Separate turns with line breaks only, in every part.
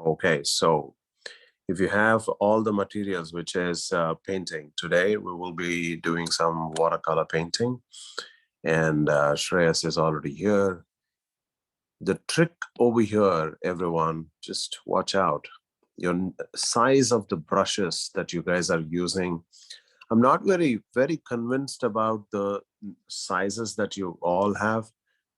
Okay, so if you have all the materials, which is painting, today we will be doing some watercolor painting, and Shreyas is already here. The trick over here, everyone, just watch out. Your size of the brushes that you guys are using. I'm not very convinced about the sizes that you all have.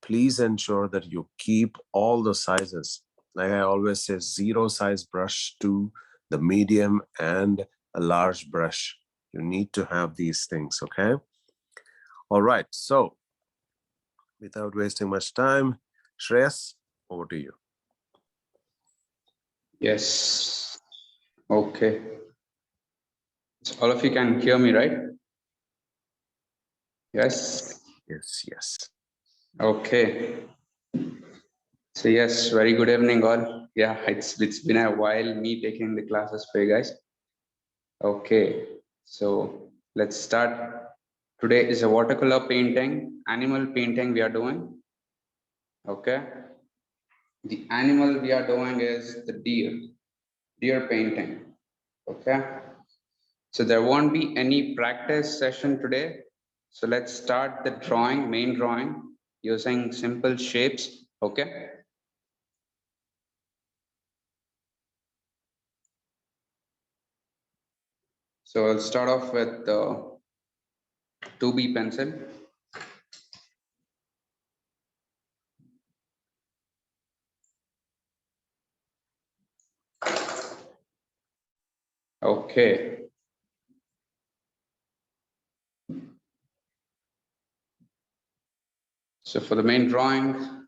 Please ensure that you keep all the sizes. Like I always say, zero size brush to the medium and a large brush. You need to have these things, okay? All right, so without wasting much time, Shreyas, over to you.
Yes. Okay. So all of you can hear me, right? Yes.
Yes.
Okay. So yes, very good evening all. Yeah, it's been a while me taking the classes for you guys. Okay, so let's start. Today is a watercolor painting, animal painting we are doing. Okay. The animal we are doing is the deer painting. Okay. So there won't be any practice session today. So let's start the main drawing using simple shapes. Okay. So I'll start off with the 2B pencil. Okay. So for the main drawing,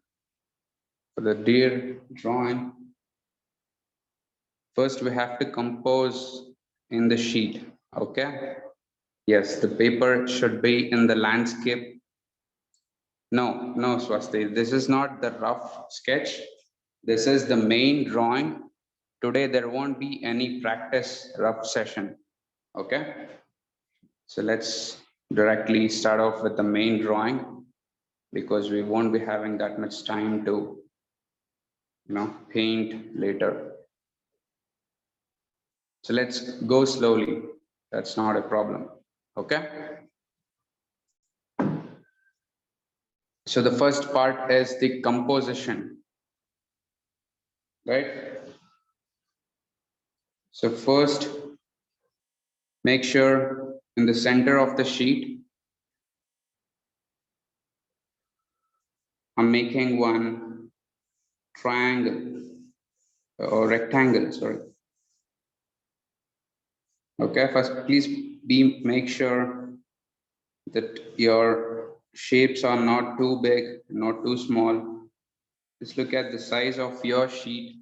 for the deer drawing, first we have to compose in the sheet. Okay. Yes, the paper should be in the landscape. No, Swasti, this is not the rough sketch. This is the main drawing. Today there won't be any practice rough session. Okay. So let's directly start off with the main drawing because we won't be having that much time to paint later. So let's go slowly. That's not a problem. Okay. So the first part is the composition, right? So first, make sure in the center of the sheet, I'm making one triangle or rectangle, sorry. Okay, first please make sure that your shapes are not too big, not too small. Just look at the size of your sheet.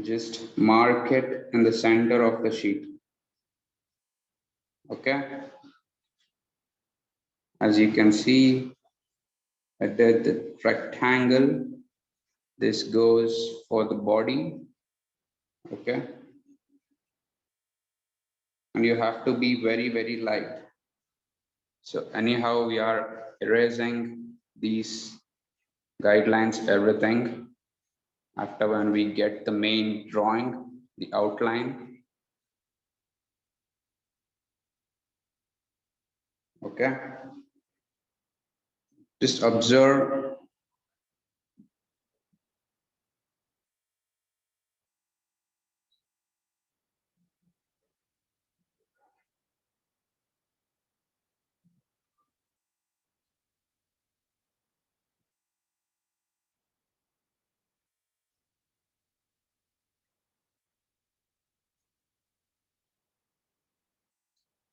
Just mark it in the center of the sheet. Okay. As you can see, I did the rectangle. This goes for the body. Okay. And you have to be very light. So anyhow, we are erasing these guidelines, everything, after when we get the main drawing, the outline. Okay. Just observe.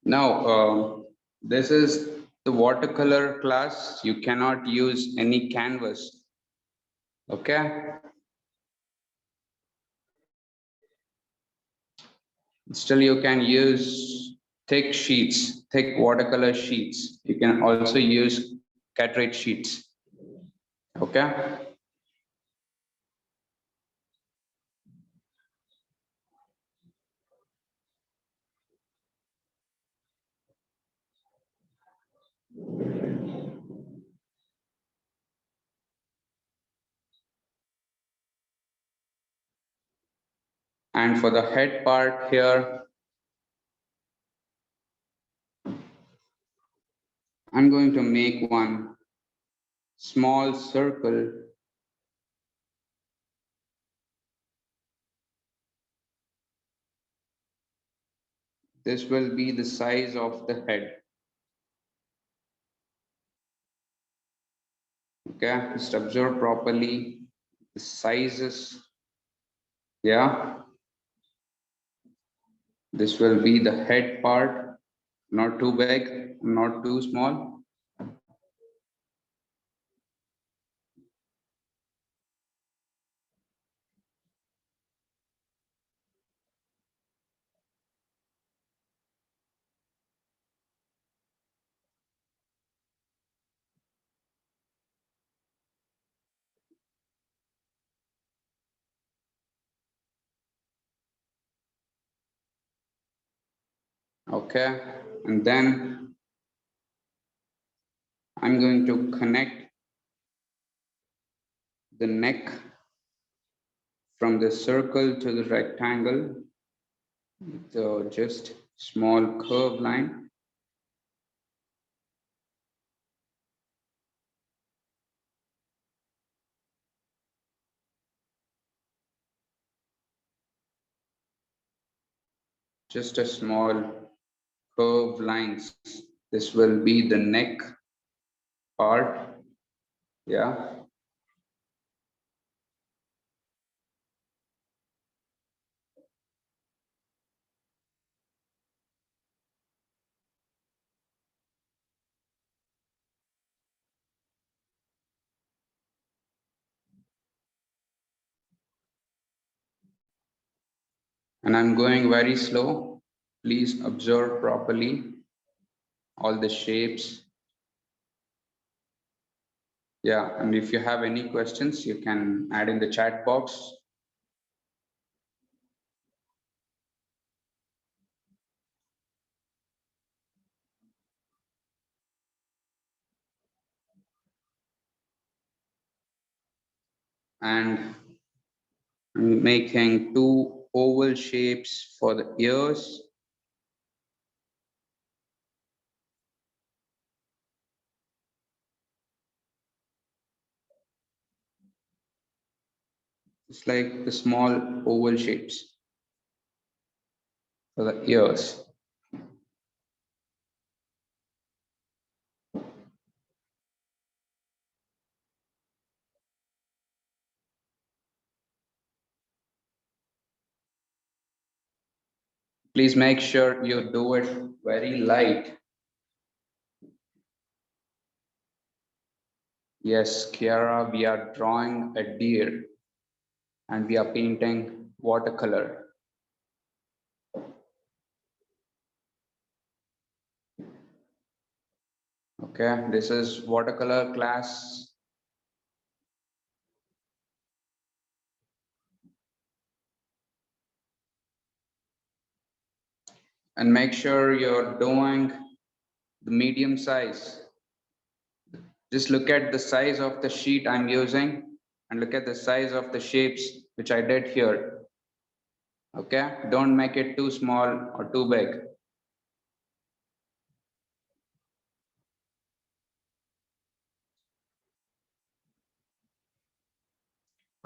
Now, this is the watercolor class. You cannot use any canvas. Okay. Still, you can use thick sheets, thick watercolor sheets. You can also use cartridge sheets. Okay. And for the head part here, I'm going to make one small circle. This will be the size of the head. Okay, just observe properly the sizes. Yeah, this will be the head part, not too big, not too small. Okay, and then I'm going to connect the neck from the circle to the rectangle with just small curve line. Just a small curve lines. This will be the neck part. Yeah. And I'm going very slow. Please observe properly all the shapes. Yeah, and if you have any questions, you can add in the chat box. And I'm making two oval shapes for the ears. It's like the small oval shapes for the ears. Please make sure you do it very light. Yes, Kiara, we are drawing a deer and we are painting watercolor. Okay, this is watercolor class. And make sure you're doing the medium size. Just look at the size of the sheet I'm using and look at the size of the shapes which I did here. Okay, don't make it too small or too big.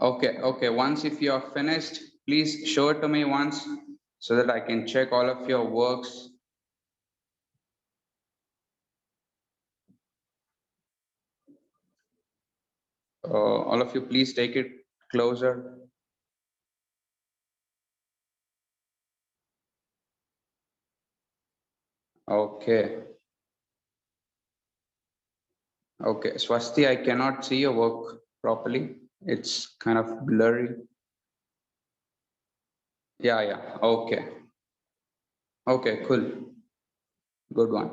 Okay, once if you are finished, please show it to me once so that I can check all of your works. All of you, please take it closer. Okay. Okay, Swasti, I cannot see your work properly. It's kind of blurry. Yeah. Okay. Okay, cool. Good one.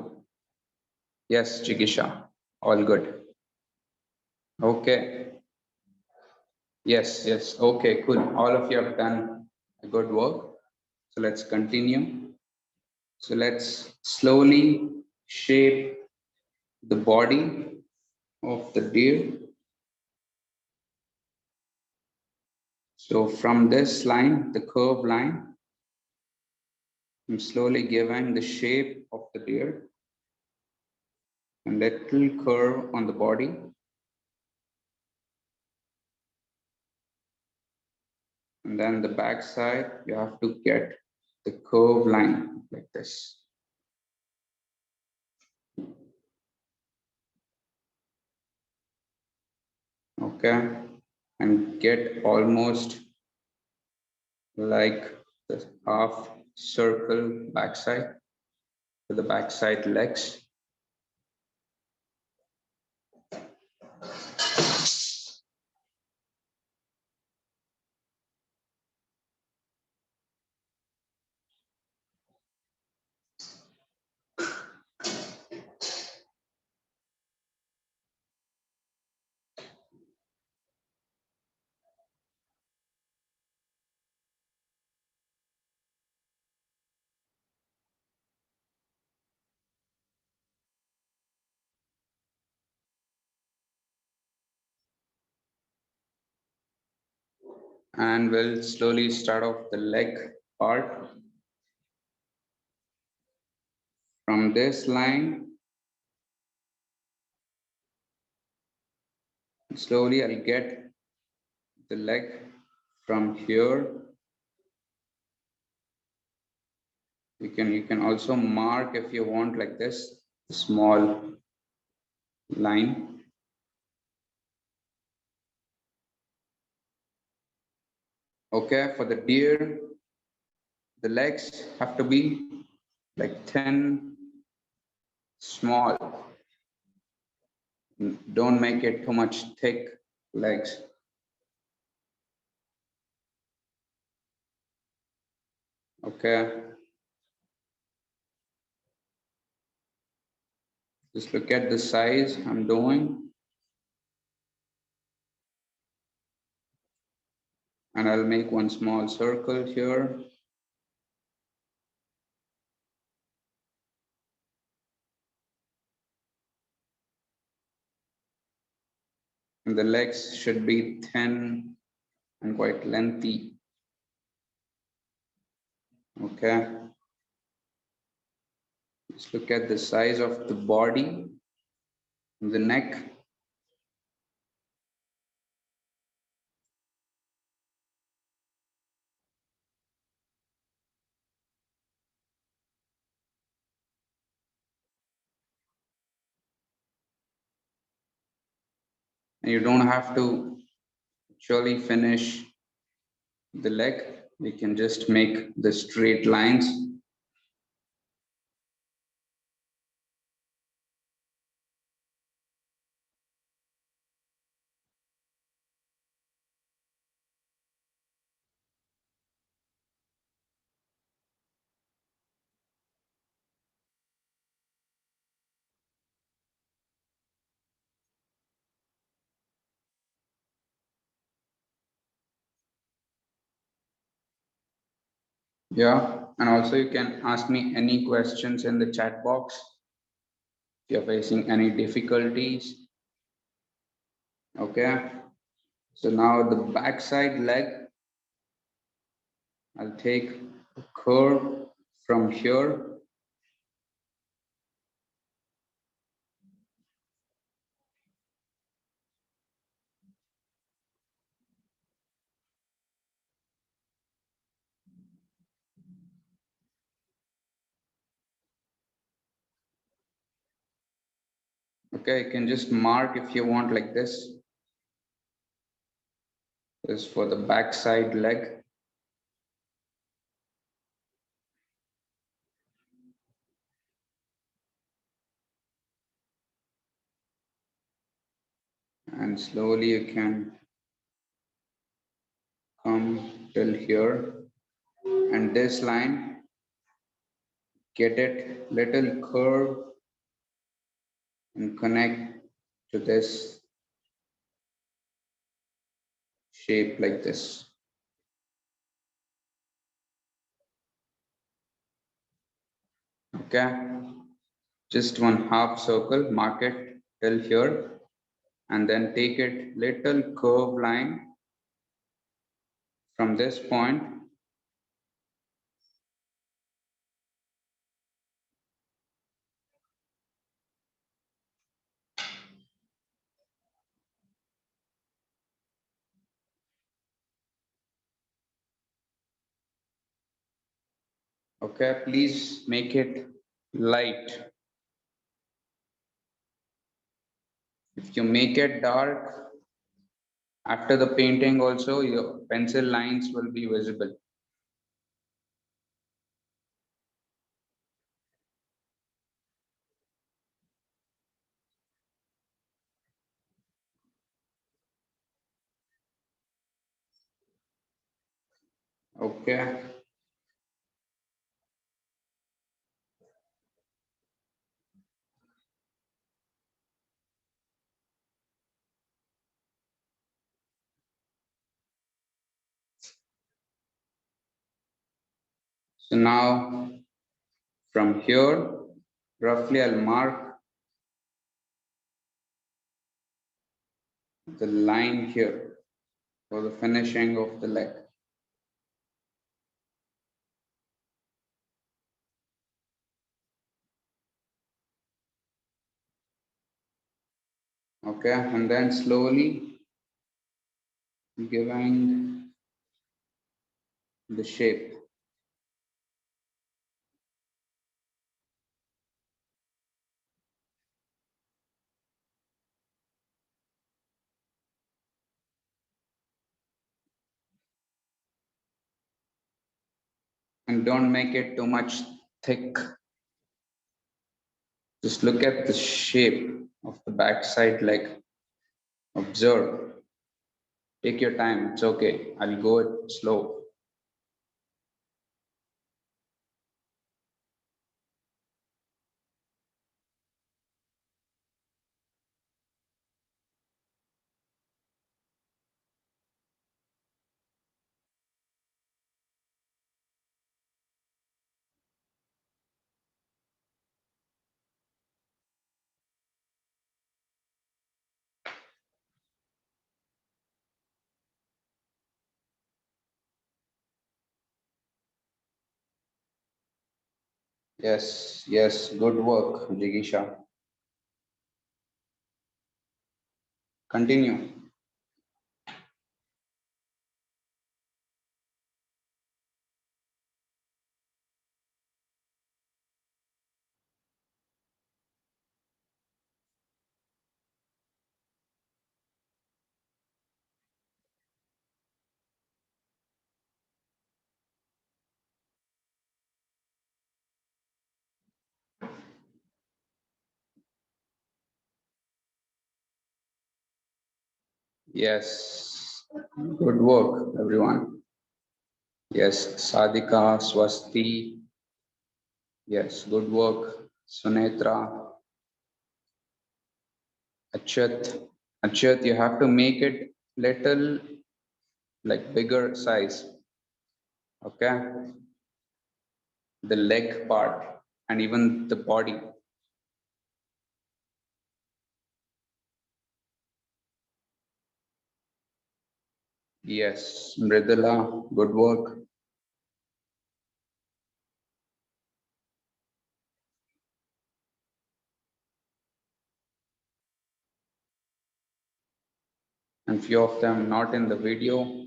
Yes, Chigisha. All good. Okay. Yes. Okay, cool. All of you have done a good work. So let's continue. So let's slowly shape the body of the deer. So from this line, the curved line, I'm slowly giving the shape of the beard, a little curve on the body. And then the back side, you have to get the curved line like this. Okay, and get almost like the half circle backside to the backside legs. And we'll slowly start off the leg part. From this line, slowly I'll get the leg from here. You can also mark if you want like this, small line. Okay, for the deer, the legs have to be like thin, small. Don't make it too much thick legs. Okay. Just look at the size I'm doing. And I'll make one small circle here. And the legs should be thin and quite lengthy. Okay. Just look at the size of the body, the neck. And you don't have to actually finish the leg. We can just make the straight lines. Yeah, and also you can ask me any questions in the chat box if you're facing any difficulties. Okay, so now the backside leg, I'll take a curve from here. Okay, you can just mark if you want like this. This is for the backside leg. And slowly you can come till here. And this line, get it little curve and connect to this shape like this. Okay, just one half circle, mark it till here, and then take it little curve line from this point, okay, please make it light. If you make it dark, after the painting also, your pencil lines will be visible. Okay. So now from here, roughly I'll mark the line here for the finishing of the leg. Okay, and then slowly giving the shape. And don't make it too much thick. Just look at the shape of the backside leg. Observe. Take your time. It's okay. I'll go it slow. Yes, yes. Good work, Jigisha. Continue. Yes. Good work, everyone. Yes, Sadika, Swasti. Yes, good work. Sunetra, Achyat. Achyat, you have to make it little like bigger size. Okay. The leg part and even the body. Yes, Mridula, good work. And few of them not in the video.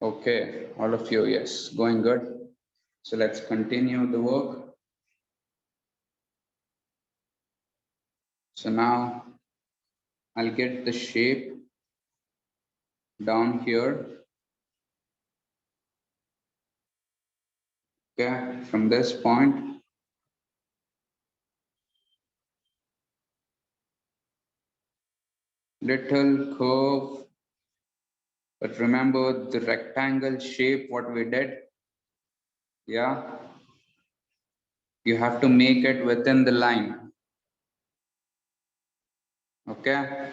Okay, all of you, yes, going good. So let's continue the work. So now I'll get the shape down here. Okay, from this point, little curve, but remember the rectangle shape, what we did. Yeah, you have to make it within the line. Okay,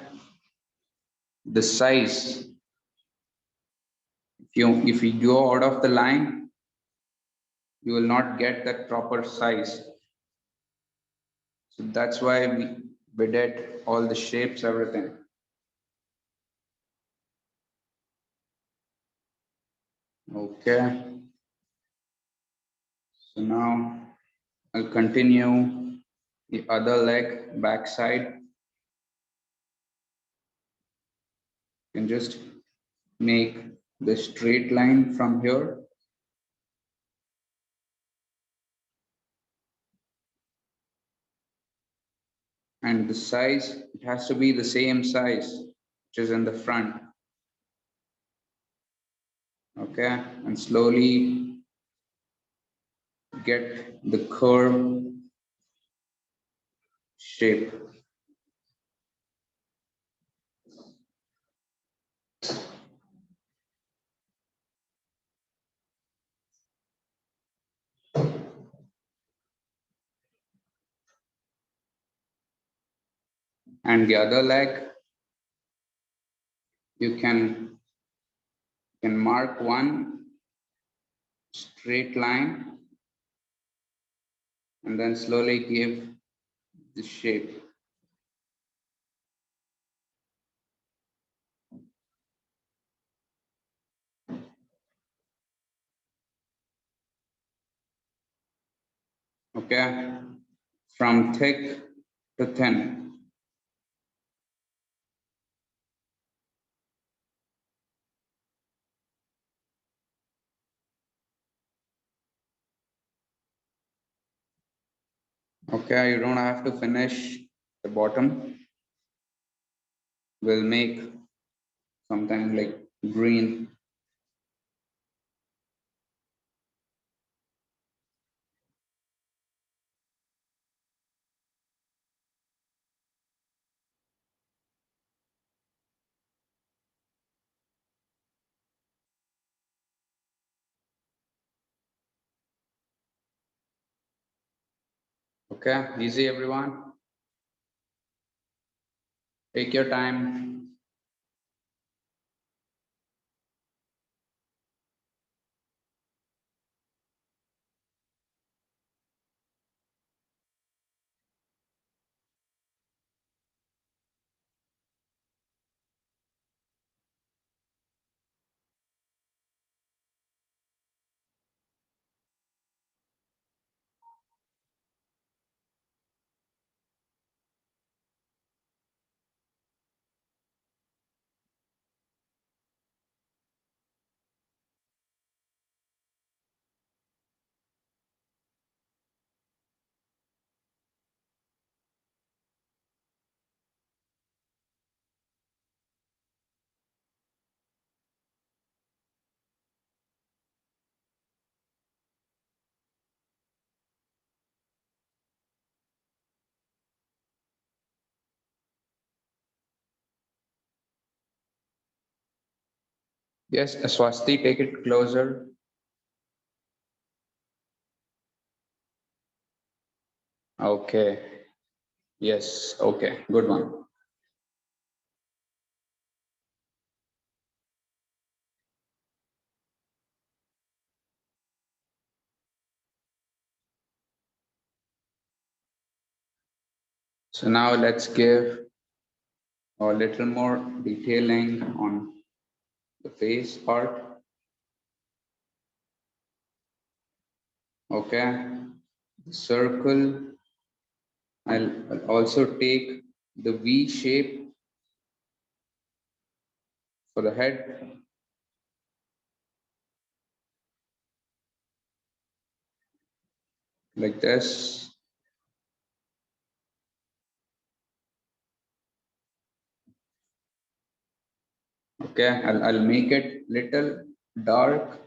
the size. If you go out of the line, you will not get that proper size. So that's why we did all the shapes, everything. Okay. So now I'll continue the other leg backside. You can just make the straight line from here. And the size, it has to be the same size, which is in the front. Okay, and slowly get the curve shape. And the other leg, you can mark one straight line and then slowly give the shape. Okay, from thick to thin. Okay, you don't have to finish the bottom. We'll make something like green. Okay, easy everyone. Take your time. Yes, Swasti, take it closer. Okay. Yes. Okay. Good one. So now let's give a little more detailing on the face part. Okay. The circle. I'll also take the V shape for the head. Like this. Okay. I'll make it little dark.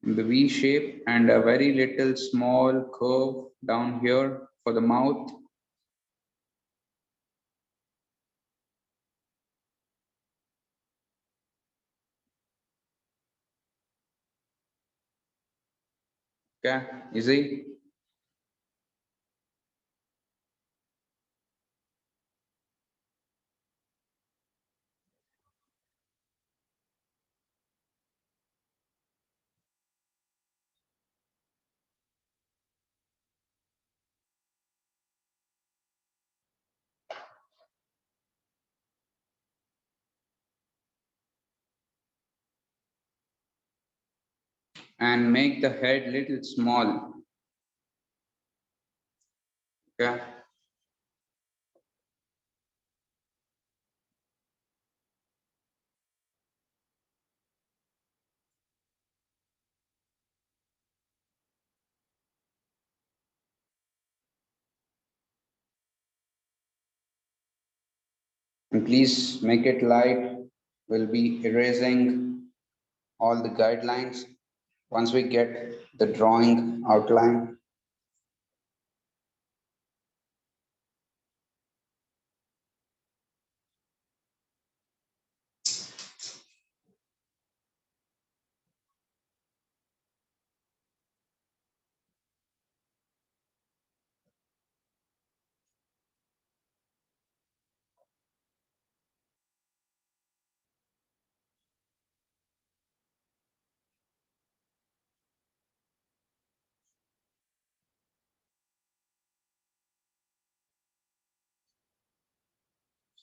The V shape and a very little small curve down here for the mouth. Okay, easy. and make the head little small. Okay. And please make it light. We'll be erasing all the guidelines once we get the drawing outline.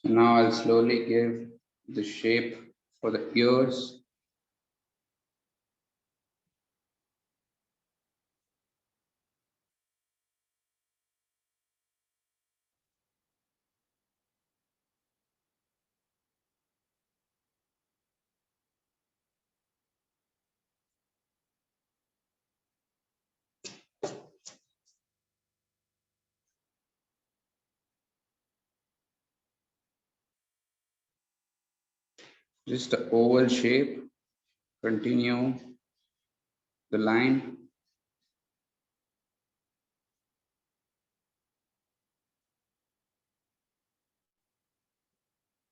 So now I'll slowly give the shape for the ears. Just the oval shape. Continue the line.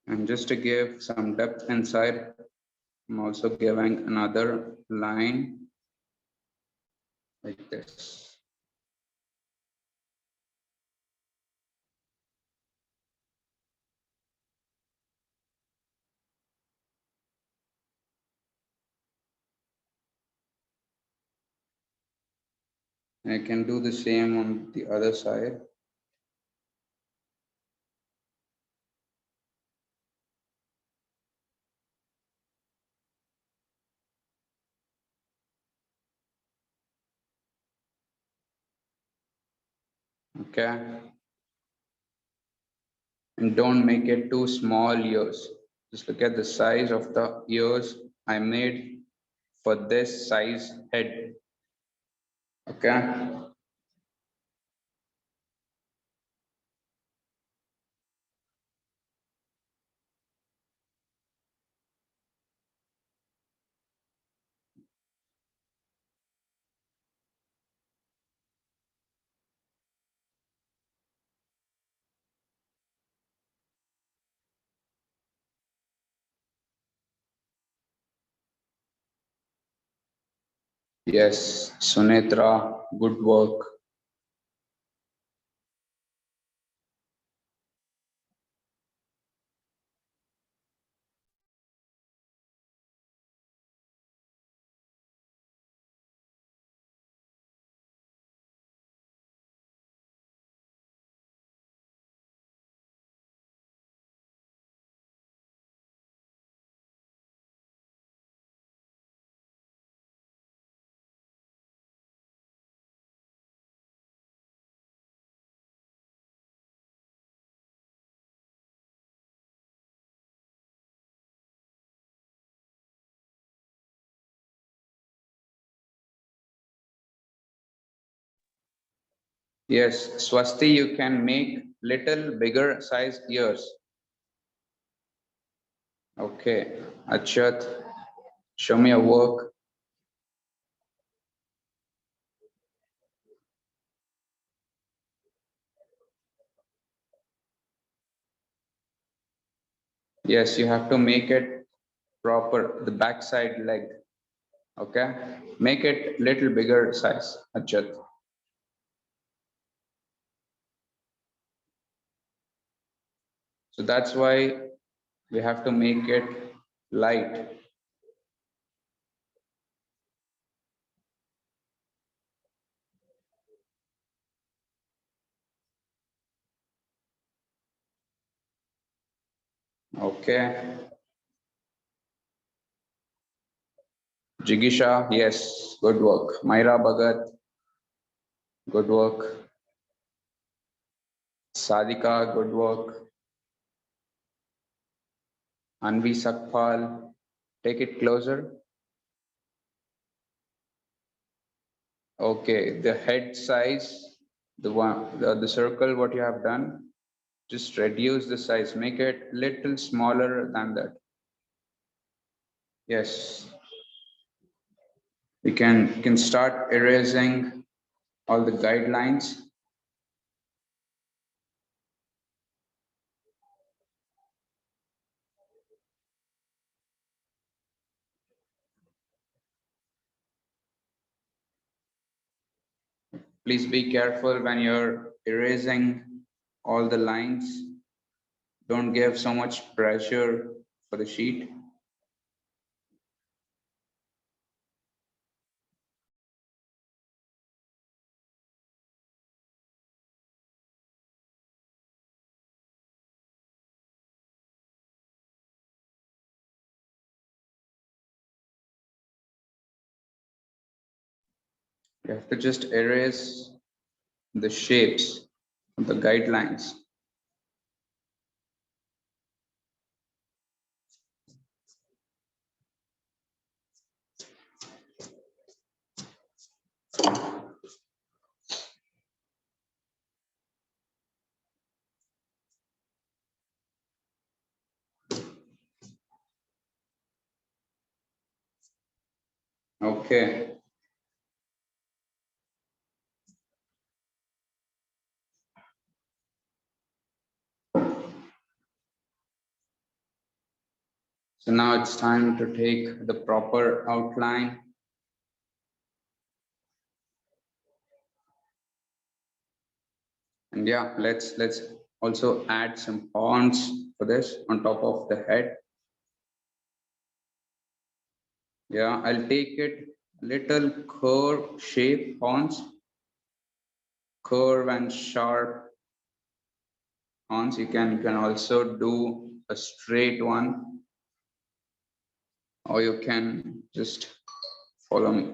And just to give some depth inside, I'm also giving another line like this. I can do the same on the other side. Okay. And don't make it too small ears. Just look at the size of the ears I made for this size head. Okay. Yes, Sunetra, good work. Yes, Swasti, you can make little bigger size ears. Okay, Achat, show me your work. Yes, you have to make it proper, the backside leg. Okay, make it little bigger size, Achat. So that's why we have to make it light. Okay, Jigisha, yes, good work. Myra Bhagat, good work. Sadika, good work. Anvi Sakpal, take it closer. Okay, the head size, the circle, what you have done, just reduce the size, make it little smaller than that. Yes, you can start erasing all the guidelines. Please be careful when you're erasing all the lines. Don't give so much pressure for the sheet. You have to just erase the shapes, the guidelines. Okay. So now it's time to take the proper outline. And yeah, let's also add some horns for this on top of the head. Yeah, I'll take it little curve shape horns, curve and sharp horns. You can also do a straight one, or you can just follow me.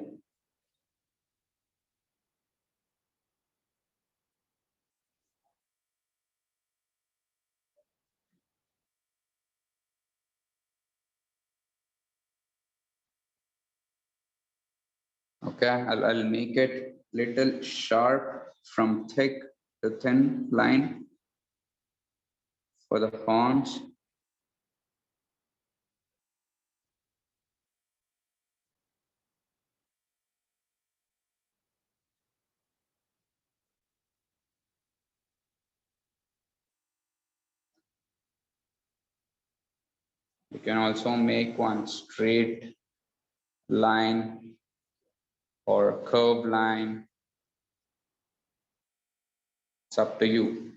Okay, I'll make it little sharp from thick to thin line for the horns. You can also make one straight line or curved line. It's up to you.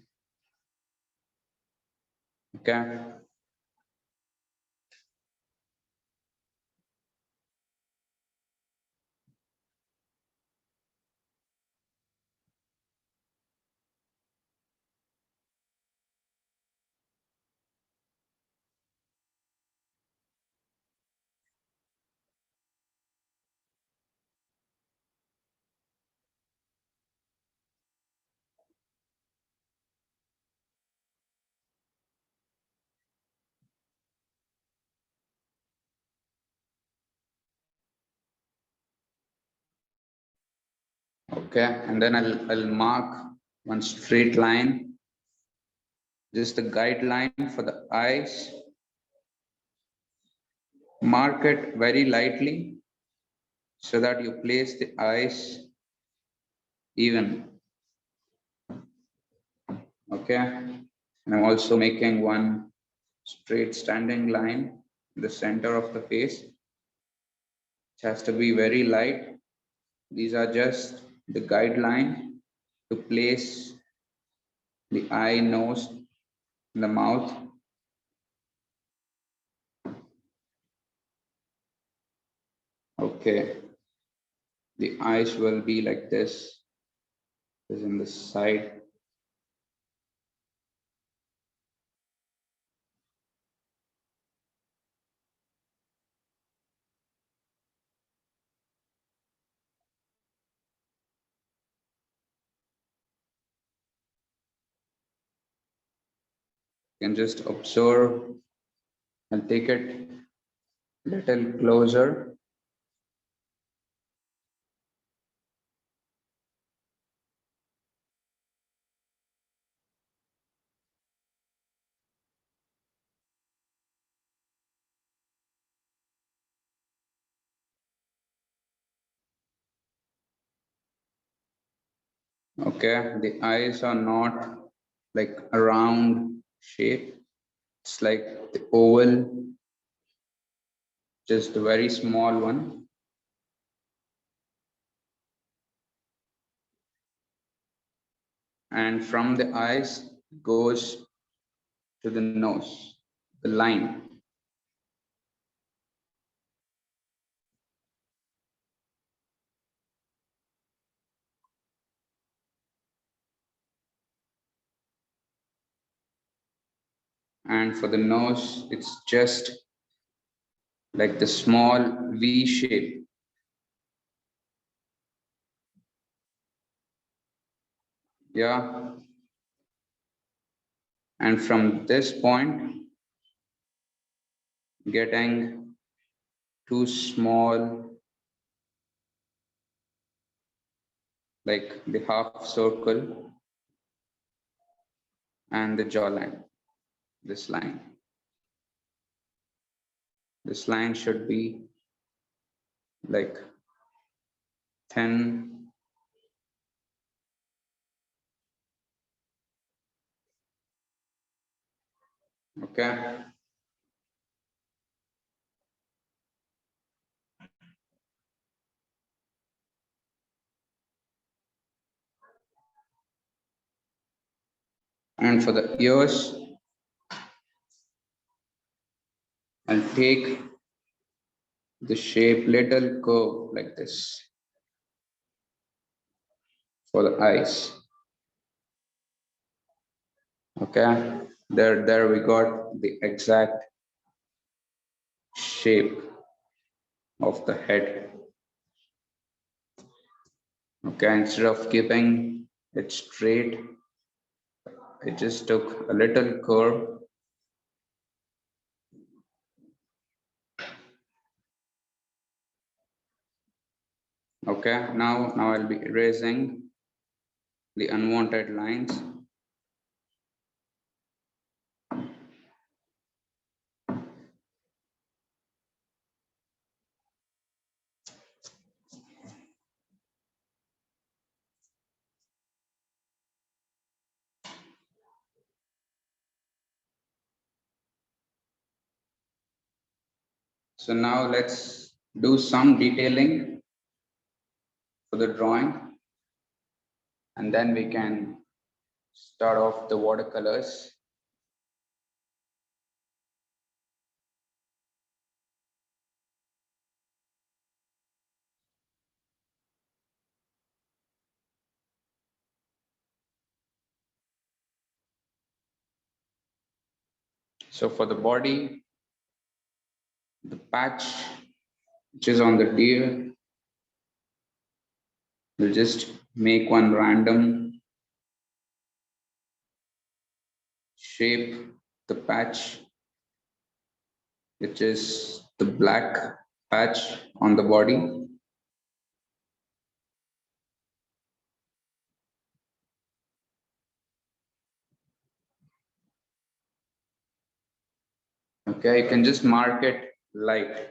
Okay. Okay, and then I'll mark one straight line, just the guideline for the eyes. Mark it very lightly so that you place the eyes even. Okay, and I'm also making one straight standing line in the center of the face. It has to be very light. These are just the guideline to place the eye, nose, and the mouth. Okay, the eyes will be like this, is in the side. You can just observe and take it little closer. Okay, the eyes are not like a round shape. It's like the oval, just a very small one. And from the eyes goes to the nose, the line. And for the nose, it's just like the small V shape. Yeah. And from this point, getting too small, like the half circle and the jawline, this line. This line should be like thin. Okay. And for the ears, I'll take the shape little curve like this for the eyes. Okay, there we got the exact shape of the head. Okay, instead of keeping it straight, I just took a little curve. Okay, now I'll be erasing the unwanted lines. So now let's do some detailing for the drawing, and then we can start off the watercolors. So for the body, the patch which is on the deer, we'll just make one random shape, the patch, which is the black patch on the body. Okay, you can just mark it light.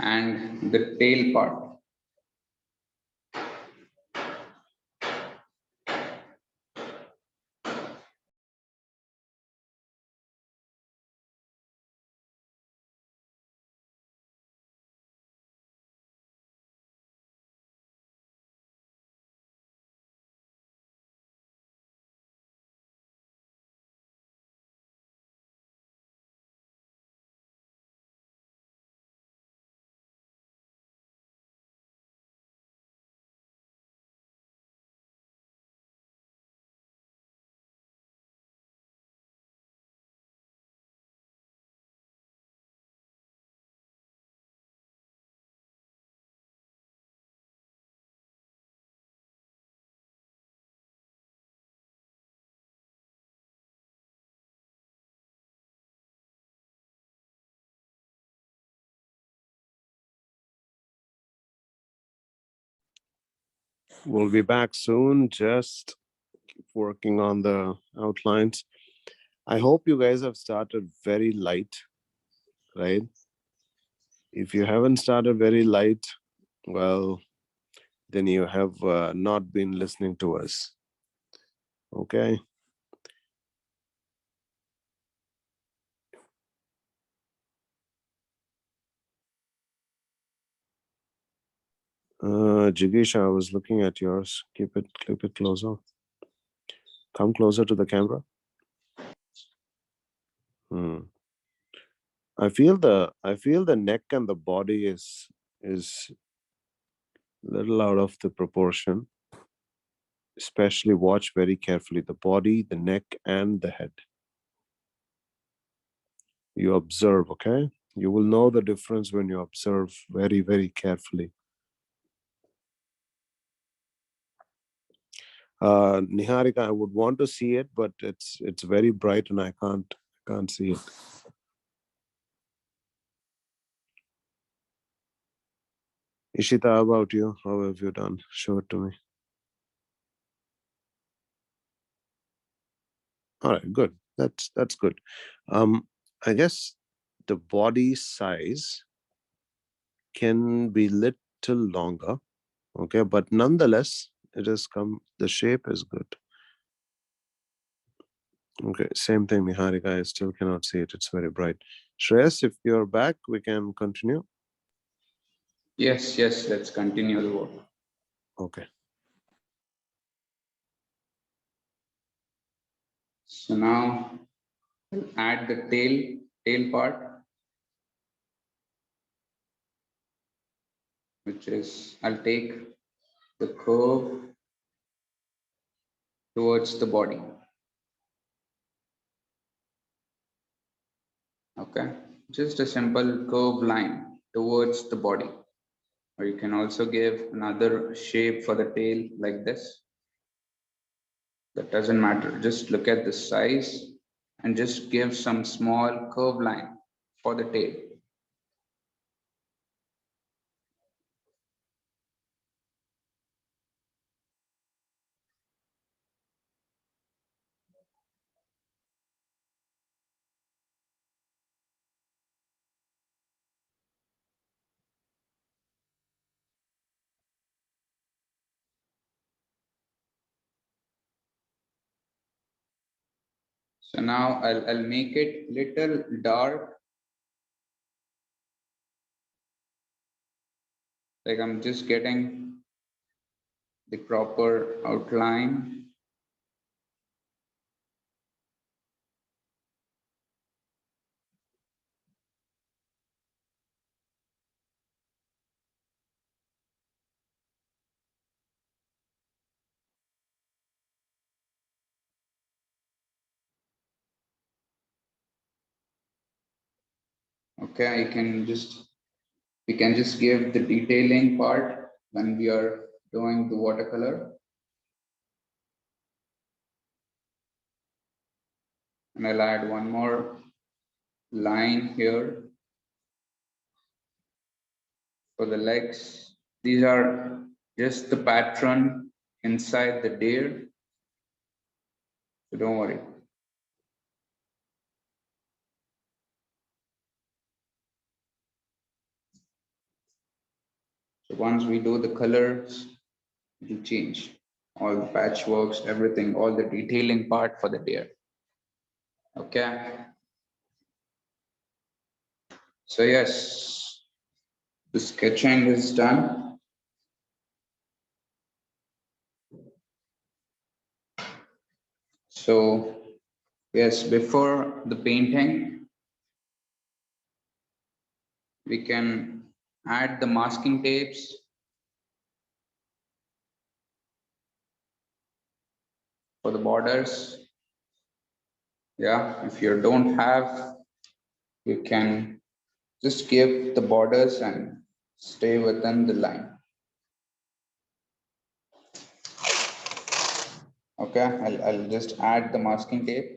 And the tail part.
We'll be back soon. Just keep working on the outlines. I hope you guys have started very light, right? If you haven't started very light, well, then you have not been listening to us. Okay. Jigisha, I was looking at yours. Keep it closer. Come closer to the camera. Hmm. I feel the neck and the body is little out of the proportion. Especially watch very carefully the body, the neck, and the head. You observe, okay? You will know the difference when you observe very, very carefully. Niharika, I would want to see it, but it's very bright and I can't see it. Ishita, how about you? How have you done? Show it to me. All right, good. That's good. I guess the body size can be little longer, okay, but nonetheless, the shape is good. Okay, same thing, Niharika. I still cannot see it. It's very bright. Shreyas, if you're back, we can continue.
Yes, yes, let's continue the work.
Okay.
So now add the tail part, which is I'll take the curve towards the body. Okay, just a simple curve line towards the body. Or you can also give another shape for the tail like this. That doesn't matter. Just look at the size and just give some small curve line for the tail. So now I'll make it little dark. Like I'm just getting the proper outline. Okay, we can just give the detailing part when we are doing the watercolor. And I'll add one more line here for the legs. These are just the pattern inside the deer. So don't worry. So once we do the colors, it will change. All the patchworks, everything, all the detailing part for the deer. Okay. So yes, the sketching is done. So yes, before the painting, we can add the masking tapes for the borders. Yeah, if you don't have, you can just give the borders and stay within the line. Okay, I'll just add the masking tape.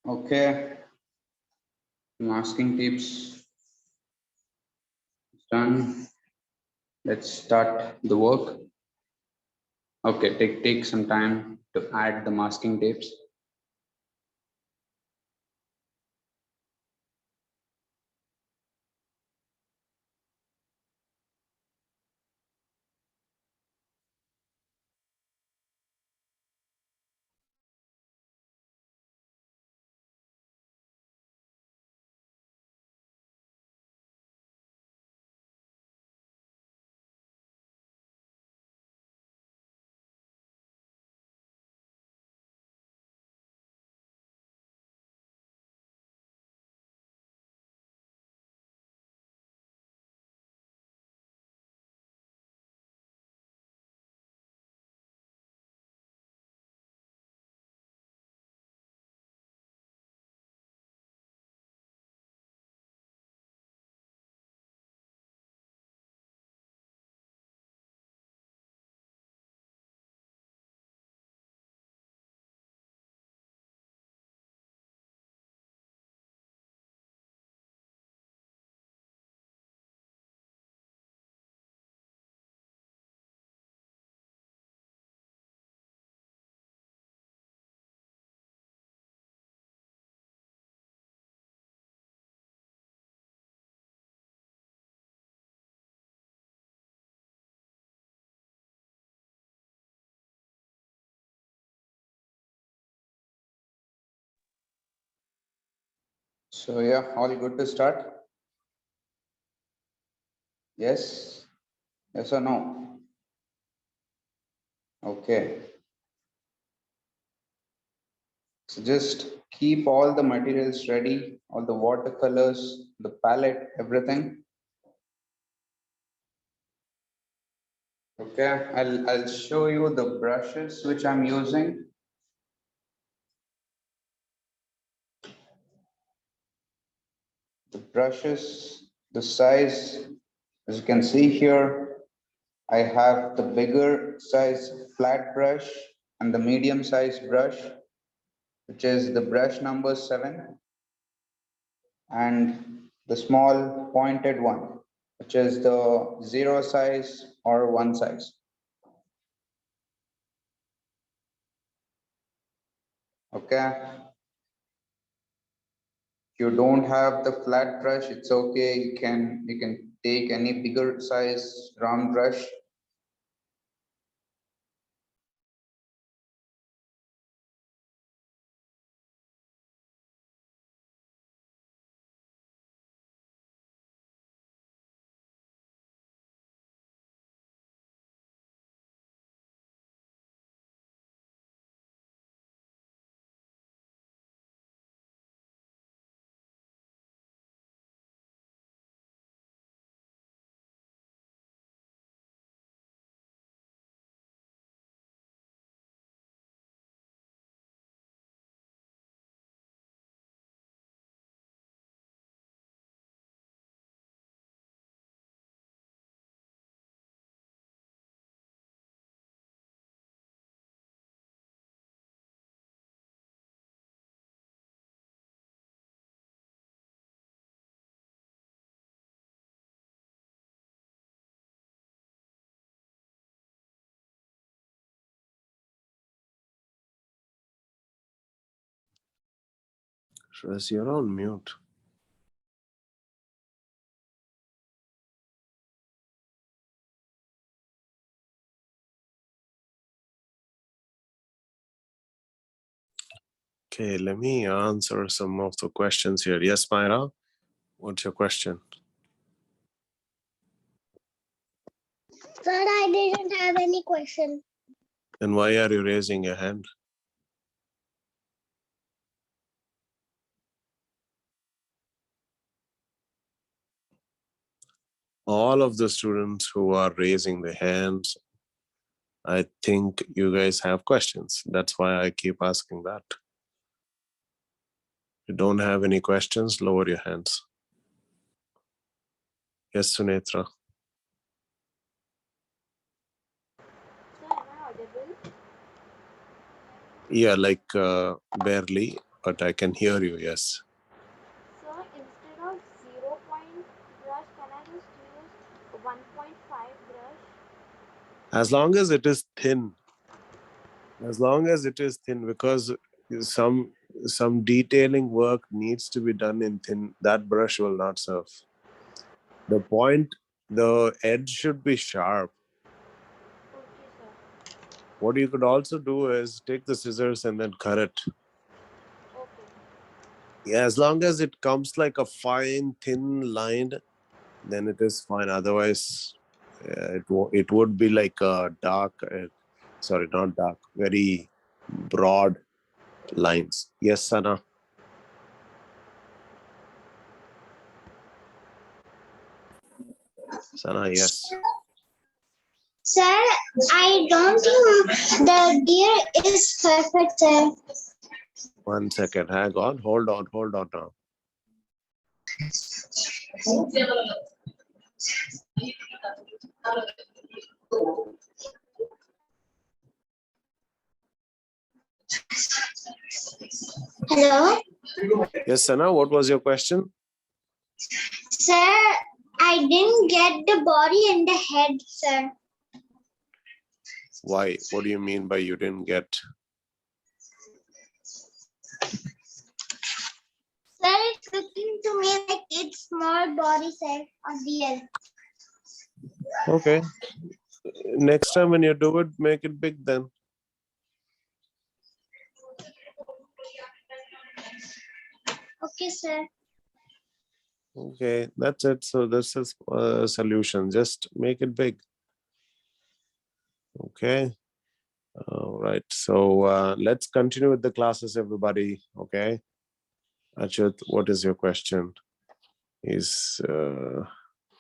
Okay, masking tips done. Let's start the work. Okay, take some time to add the masking tapes. So yeah, all good to start? Yes? Yes or no? Okay. So just keep all the materials ready, all the watercolors, the palette, everything. Okay, I'll show you the brushes which I'm using. The brushes, the size, as you can see here, I have the bigger size flat brush and the medium size brush, which is the brush number 7, and the small pointed one, which is the 0 size or 1 size. Okay. If you don't have the flat brush, it's okay. You can take any bigger size round brush.
Shreyas, you're on mute. Okay, let me answer some of the questions here. Yes, Myra, what's your question?
Sir, I didn't have any question.
And why are you raising your hand? All of the students who are raising their hands, I think you guys have questions. That's why I keep asking that. If you don't have any questions, lower your hands. Yes, Sunetra. Yeah, like barely. but I can hear you, yes.
So instead of 0 brush, can I just use 1.5 brush?
As long as it is thin. As long as it is thin, because some detailing work needs to be done in thin, that brush will not serve. The edge should be sharp.
Okay, sir.
What you could also do is take the scissors and then cut it.
Okay.
Yeah, as long as it comes like a fine, thin line, then it is fine. Otherwise, it would be like a dark, sorry, not dark, very broad lines. Yes, Sana. Sana, yes.
Sir, I don't think the deer is perfect, sir.
1 second. Hang on. Hold on now.
Hello?
Yes, Sana, what was your question?
Sir, I didn't get the body and the head, sir.
Why? What do you mean by you didn't get?
Sir, it's looking to me like it's small body, sir, of deer.
Okay. Next time when you do it, make it big then.
Okay, sir.
Okay, that's it. So this is a solution. Just make it big. Okay. All right. So let's continue with the classes, everybody. Okay. Achyut, what is your question? He's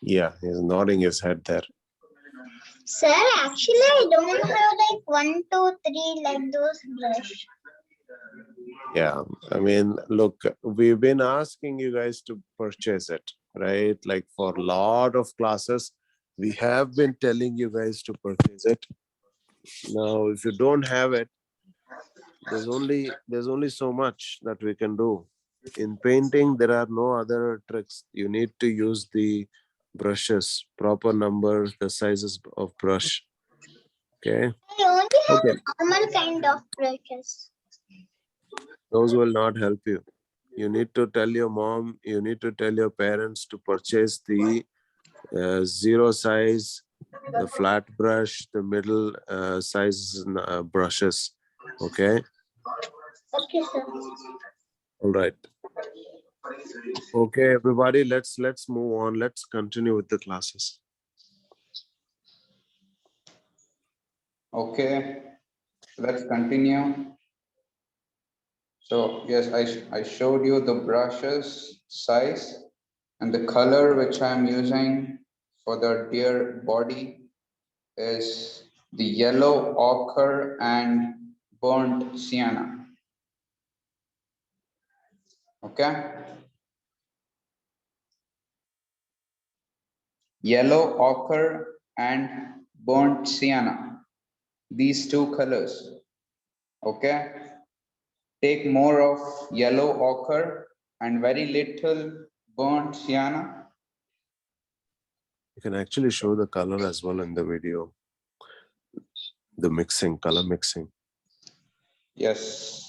nodding his head there.
Sir, actually, I don't have like 1, 2, 3 like those brush.
Yeah, I mean, look, we've been asking you guys to purchase it, right? Like for a lot of classes, we have been telling you guys to purchase it. Now, if you don't have it, there's only so much that we can do. In painting, there are no other tricks. You need to use the brushes, proper numbers, the sizes of brush. Okay.
I only have
Okay.
normal kind of brushes.
Those will not help you. You need to tell your mom, you need to tell your parents to purchase the zero size, the flat brush, the middle size brushes. Okay.
Okay, sir.
All right. Okay, everybody, let's move on. Let's continue with the classes.
Okay, let's continue. So yes, I showed you the brushes size and the color which I'm using for the deer body is the yellow ochre and burnt sienna. Okay, yellow ochre and burnt sienna, these two colors. Okay, take more of yellow ochre and very little burnt sienna.
You can actually show the color as well in the video. The mixing, color mixing.
Yes.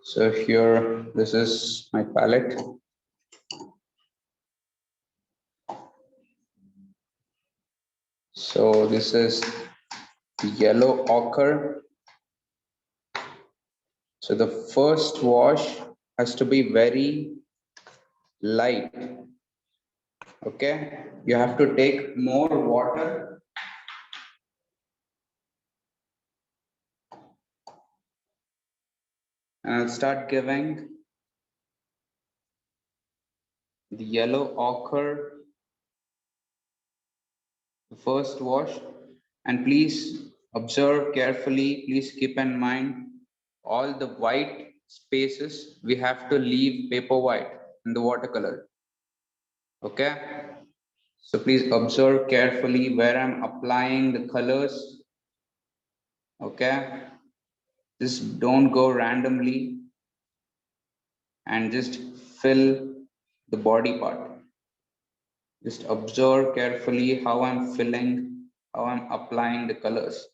So here, this is my palette. So this is yellow ochre. So the first wash has to be very light. Okay, you have to take more water. And I'll start giving the yellow ochre the first wash. And please observe carefully, please keep in mind all the white spaces, we have to leave paper white in the watercolor. Okay. So please observe carefully where I'm applying the colors. Okay. Just don't go randomly and just fill the body part. Just observe carefully how I'm filling, how I'm applying the colors.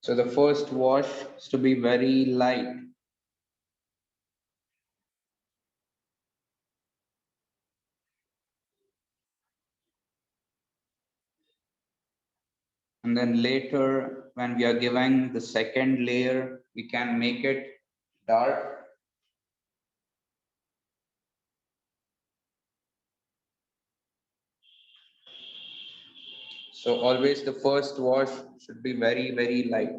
So the first wash is to be very light. And then later, when we are giving the second layer, we can make it dark. So always the first wash should be very, very light.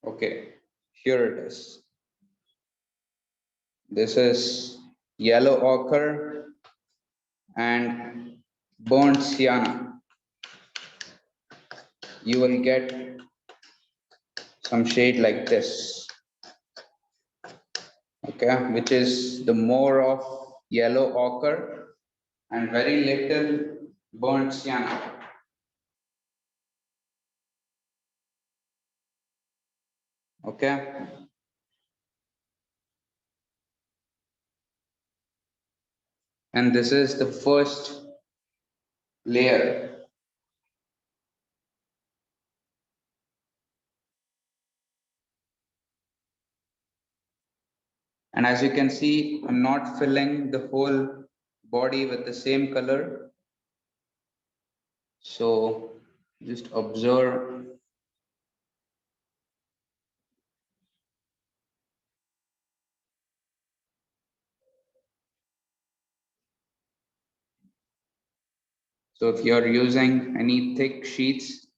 Okay, here it is. This is yellow ochre and burnt sienna. You will get some shade like this. Okay, which is the more of yellow ochre and very little burnt sienna. Okay. And this is the first layer. And as you can see, I'm not filling the whole body with the same color. So just observe. So if you're using any thick sheets,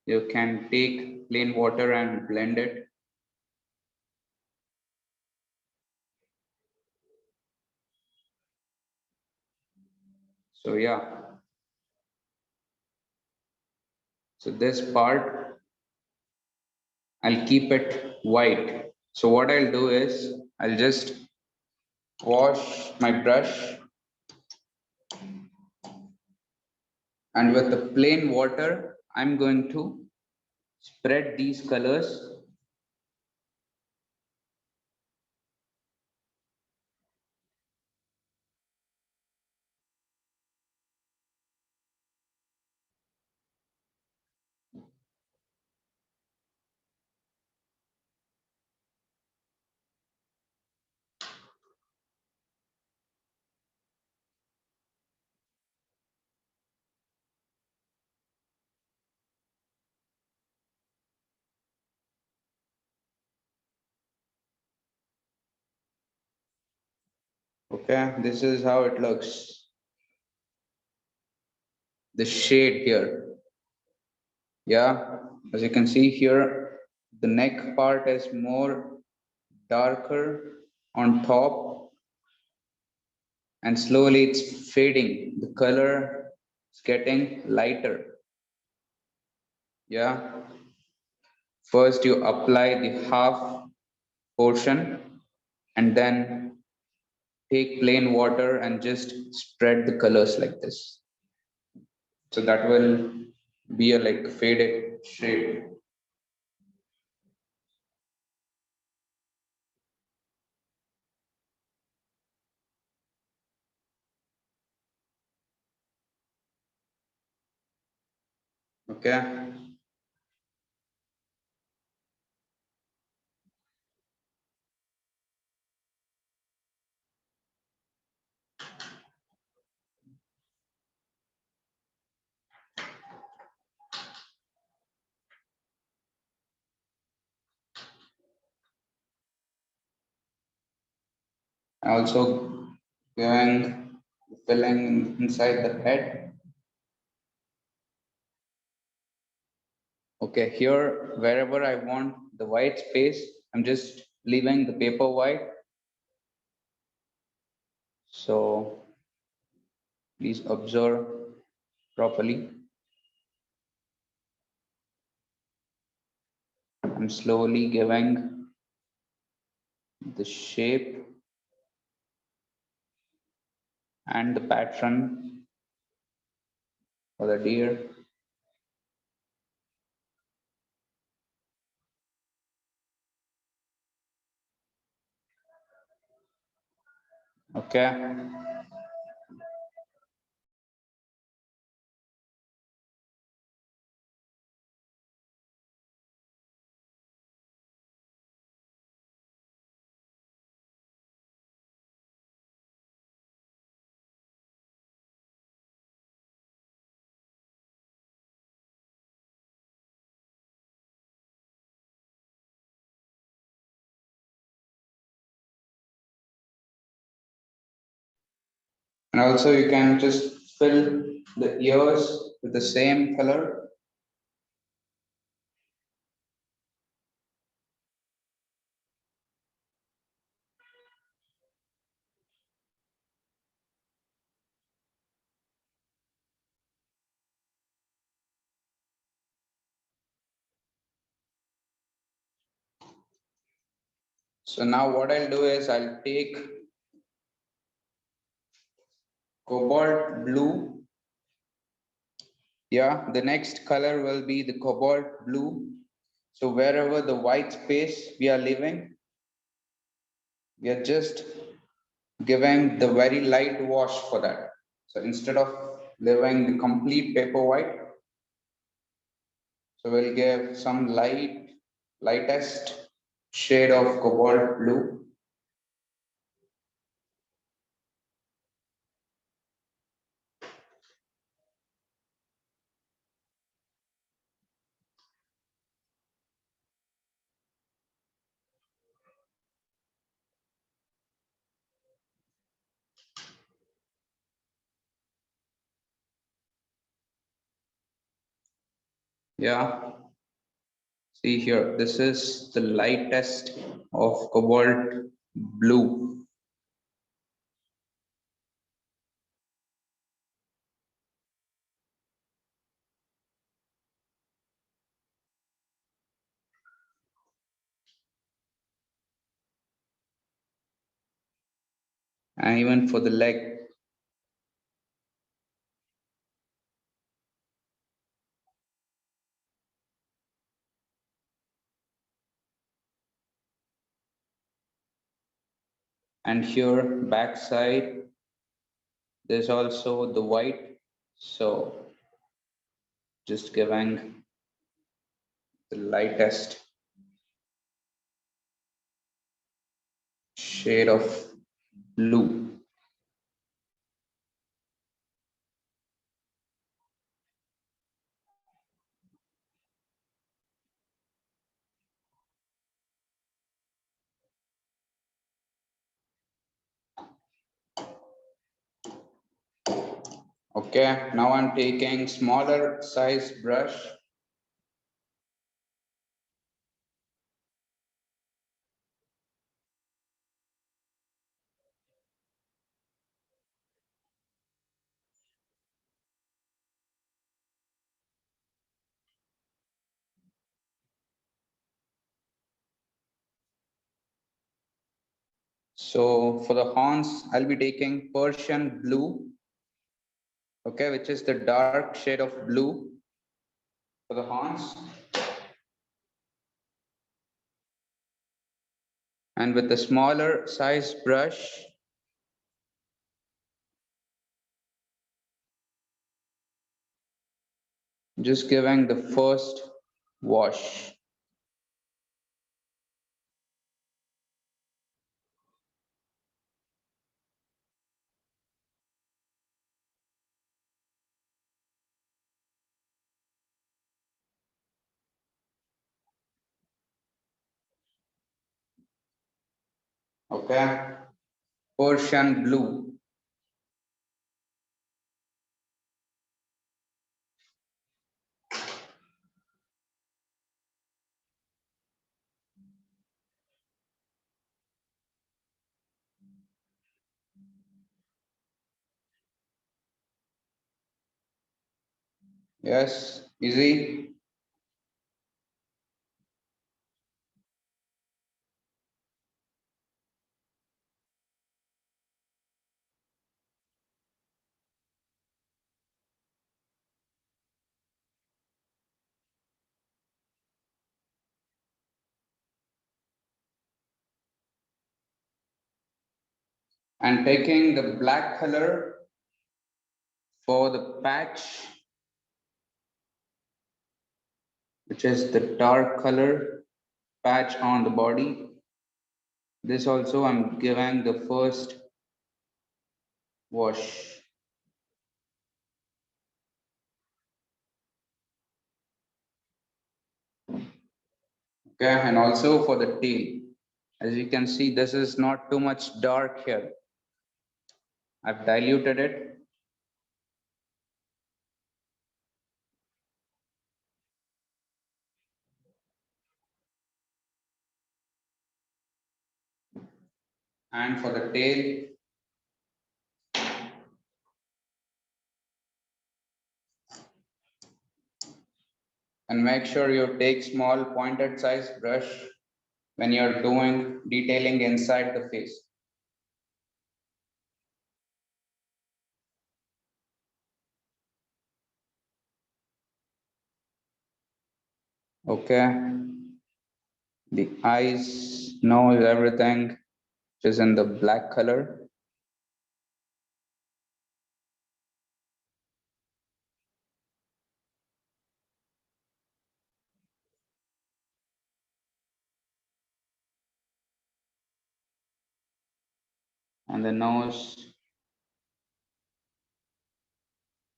you can take plain water and blend it. So yeah. So this part, I'll keep it white. So what I'll do is, I'll just wash my brush and with the plain water, I'm going to spread these colors. Okay, this is how it looks. The shade here. Yeah, as you can see here, the neck part is more darker on top and slowly it's fading. The color is getting lighter. Yeah. First you apply the half portion and then take plain water and just spread the colors like this. So that will be a like faded shade. Okay. Also giving filling inside the head. Okay, here wherever I want the white space, I'm just leaving the paper white. So please observe properly. I'm slowly giving the shape and the pattern for the deer. Okay. And also you can just fill the ears with the same color. So now what I'll do is I'll take cobalt blue. Yeah, the next color will be the cobalt blue. So wherever the white space we are leaving, we are just giving the very light wash for that. So instead of leaving the complete paper white, so we'll give some lightest shade of cobalt blue. Yeah, see here, this is the lightest of cobalt blue. And even for the leg. And here backside, there's also the white. So just giving the lightest shade of blue. Okay, now I'm taking smaller size brush. So for the horns, I'll be taking Persian blue, okay, which is the dark shade of blue for the horns. And with the smaller size brush, just giving the first wash. Okay. Persian blue. Yes, easy. And taking the black color for the patch, which is the dark color patch on the body. This also I'm giving the first wash. Okay, and also for the tail. As you can see, this is not too much dark here. I've diluted it. And for the tail, and make sure you take small pointed size brush when you're doing detailing inside the face. Okay, the eyes, nose, everything which is in the black color. And the nose,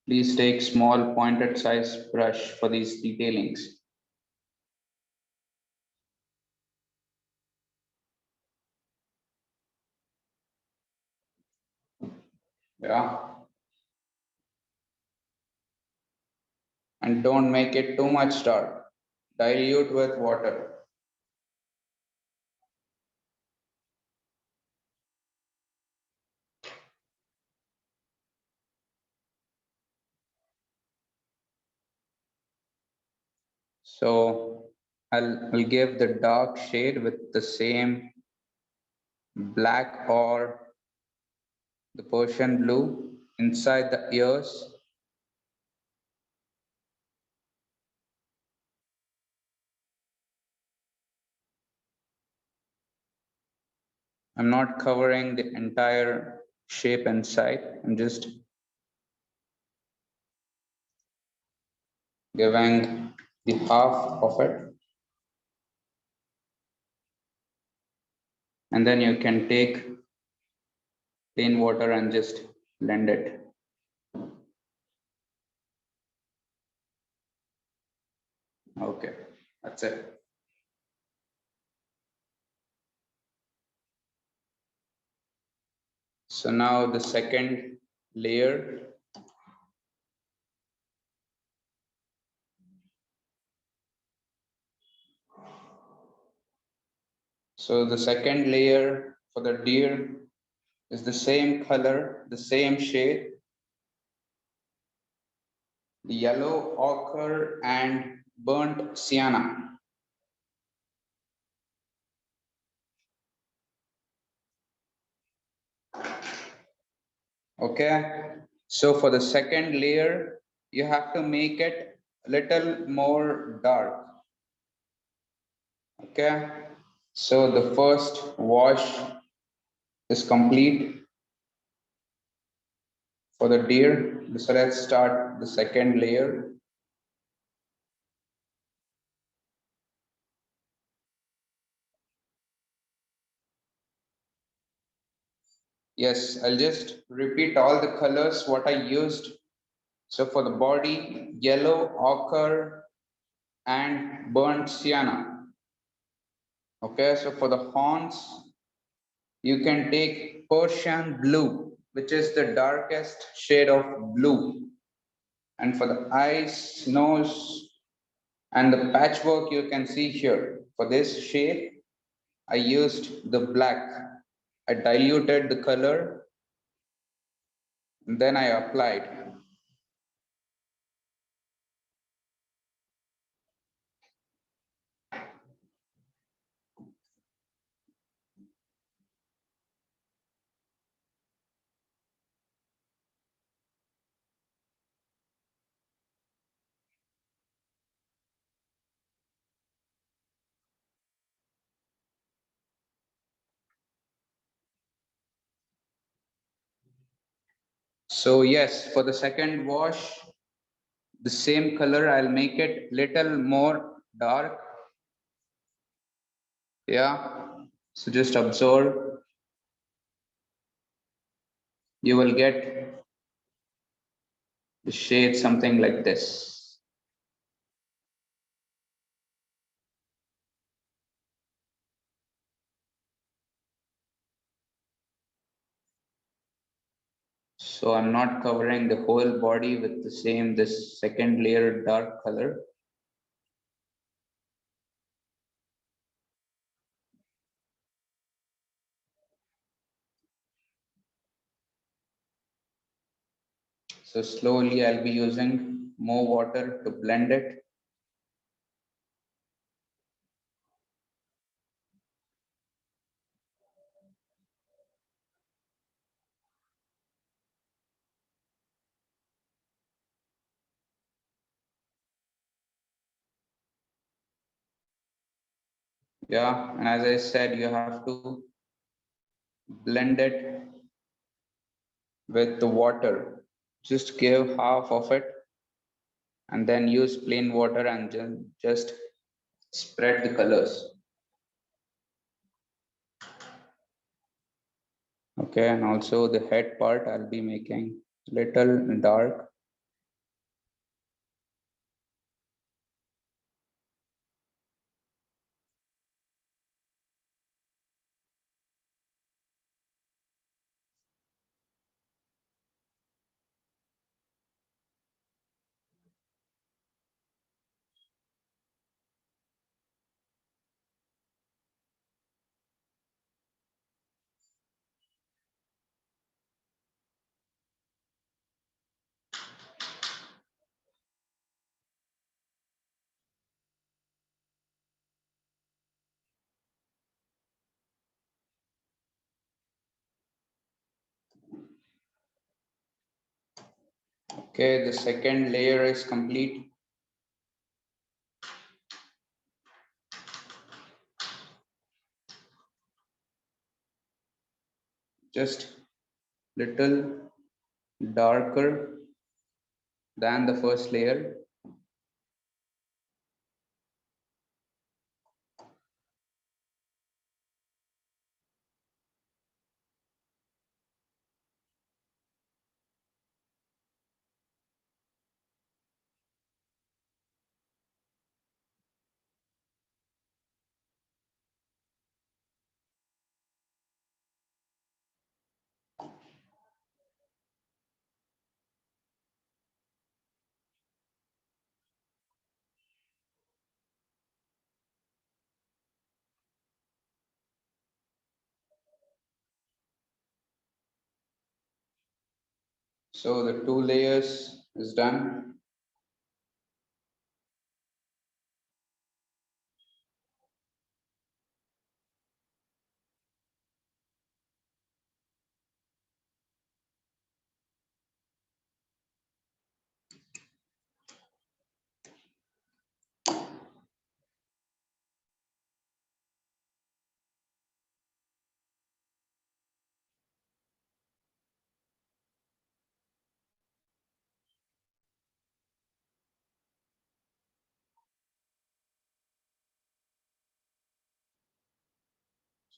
please take small pointed size brush for these detailings. Yeah. And don't make it too much dark. Dilute with water. So I'll give the dark shade with the same black or the Persian blue inside the ears. I'm not covering the entire shape inside. I'm just giving the half of it. And then you can take plain water and just blend it. Okay, that's it. So now the second layer. So the second layer for the deer is the same color, the same shade, the yellow ochre and burnt sienna. Okay, so for the second layer, you have to make it a little more dark. Okay, so the first wash is complete for the deer. So let's start the second layer. Yes, I'll just repeat all the colors what I used. So for the body, yellow, ochre, and burnt sienna. Okay, so for the horns, You can take Persian blue, which is the darkest shade of blue. And for the eyes, nose, and the patchwork you can see here. For this shade, I used the black. I diluted the color, and then I applied. So yes, for the second wash, the same color, I'll make it little more dark. Yeah, so just observe. You will get the shade something like this. So I'm not covering the whole body with the same, this second layer dark color. So slowly I'll be using more water to blend it. Yeah, and as I said, you have to blend it with the water. Just give half of it and then use plain water and just spread the colors. Okay, and also the head part I'll be making little dark. Okay, the second layer is complete. Just little darker than the first layer. So the two layers is done.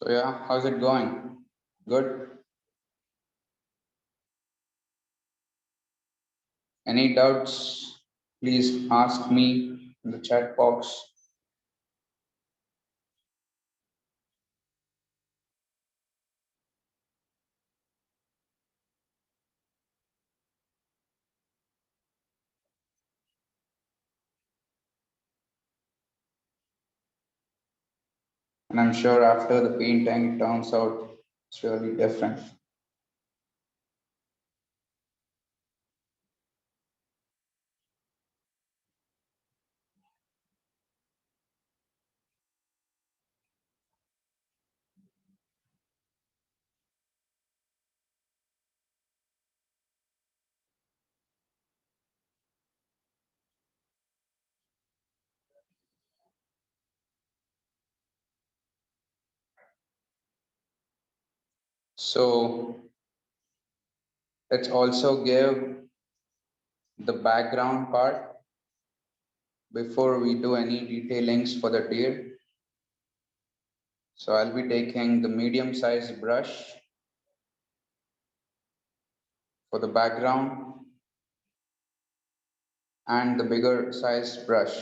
So yeah, how's it going? Good. Any doubts? Please ask me in the chat box. And I'm sure after the painting, it turns out it's really different. So let's also give the background part before we do any detailings for the deer. So I'll be taking the medium sized brush for the background and the bigger sized brush.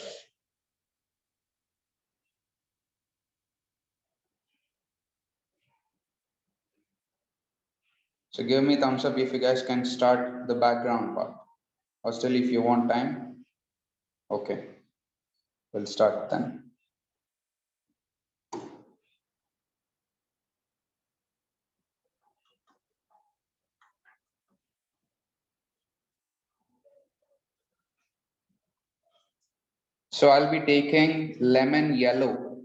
So give me thumbs up if you guys can start the background part, or still if you want time. Okay, we'll start then. So I'll be taking lemon yellow,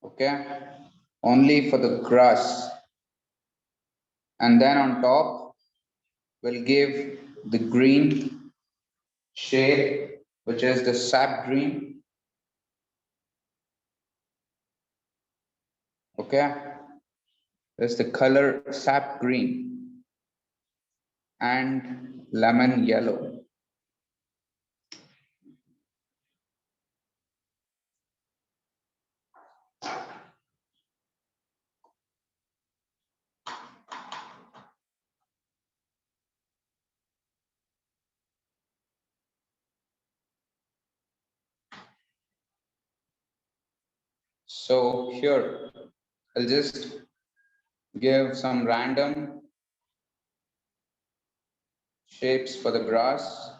okay, only for the grass. And then on top, we'll give the green shade, which is the sap green, okay. There's the color sap green and lemon yellow. So here, I'll just give some random shapes for the grass,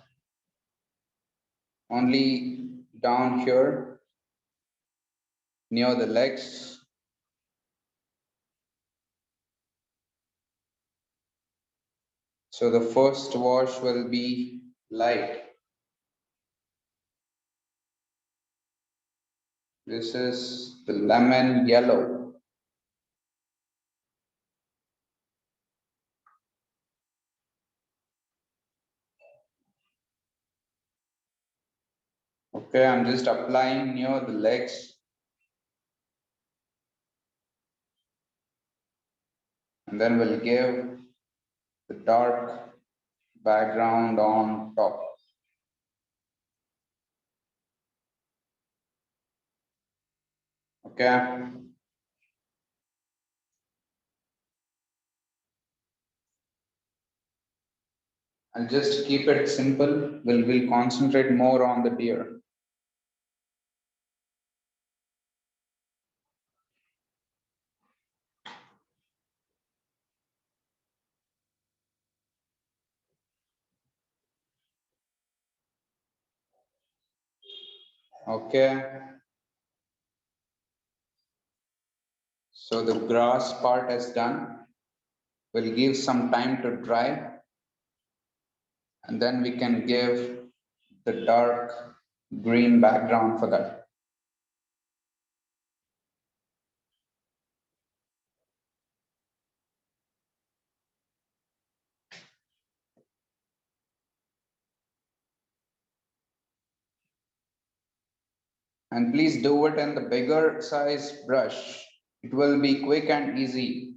only down here near the legs. So the first wash will be light. This is the lemon yellow. Okay, I'm just applying near the legs. And then we'll give the dark background on top. Okay. I'll just keep it simple. We'll concentrate more on the deer. Okay. So the grass part is done. We'll give some time to dry, and then we can give the dark green background for that. And please do it in the bigger size brush. It will be quick and easy.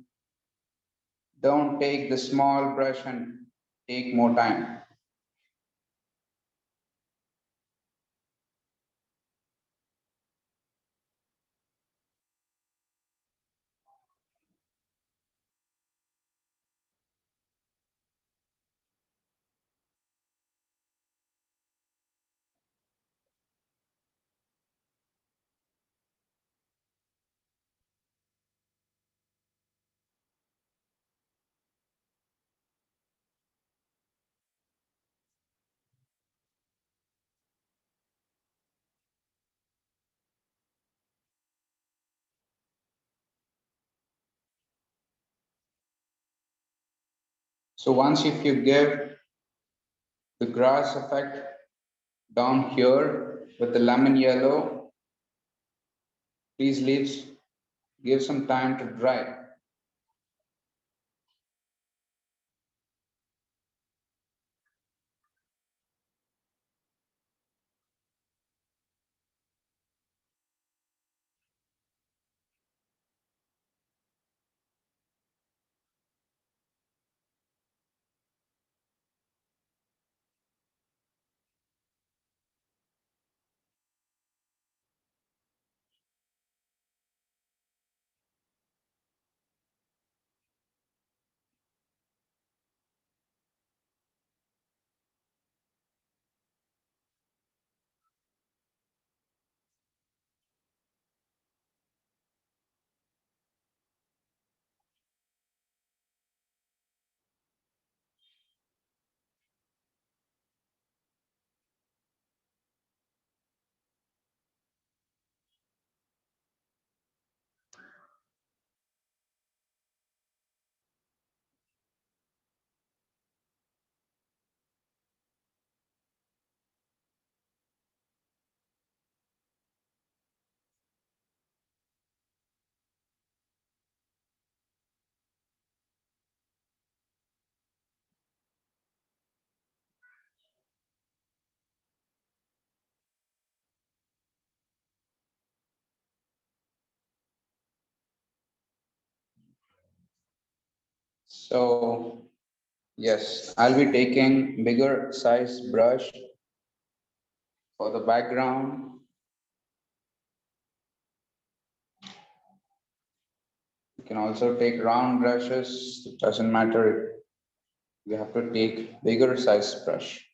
Don't take the small brush and take more time. So once if you give the grass effect down here with the lemon yellow, these leaves give some time to dry. So yes, I'll be taking bigger size brush for the background. You can also take round brushes. It doesn't matter. You have to take bigger size brush.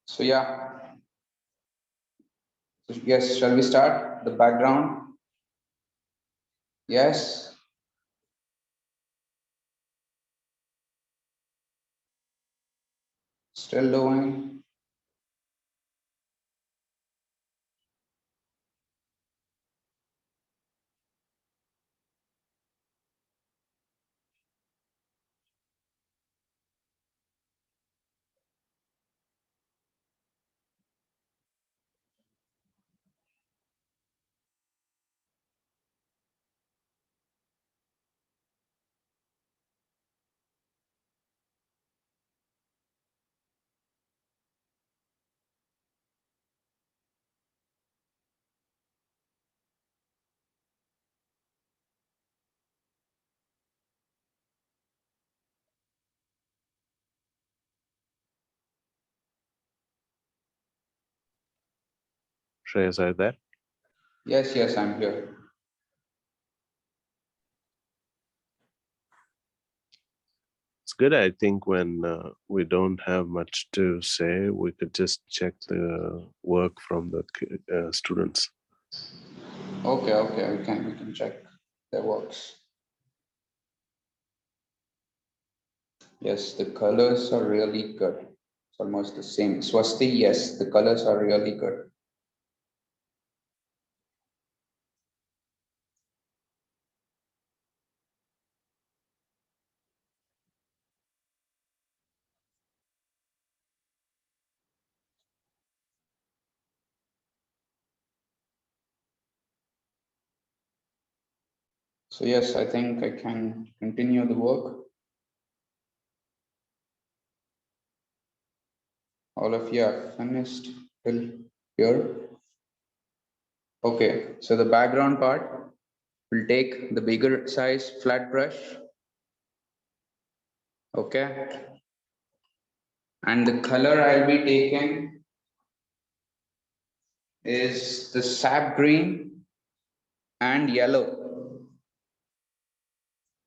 So yeah, so yes, shall we start the background? Yes. Still doing.
Shreyas, are you there?
Yes, yes, I'm here.
It's good. I think when we don't have much to say, we could just check the work from the students.
Okay, we can check that works. Yes, the colors are really good. It's almost the same. Swasti, yes, the colors are really good. So yes, I think I can continue the work. All of you have finished till here. Okay, so the background part, we'll take the bigger size flat brush. Okay. And the color I'll be taking is the sap green and yellow.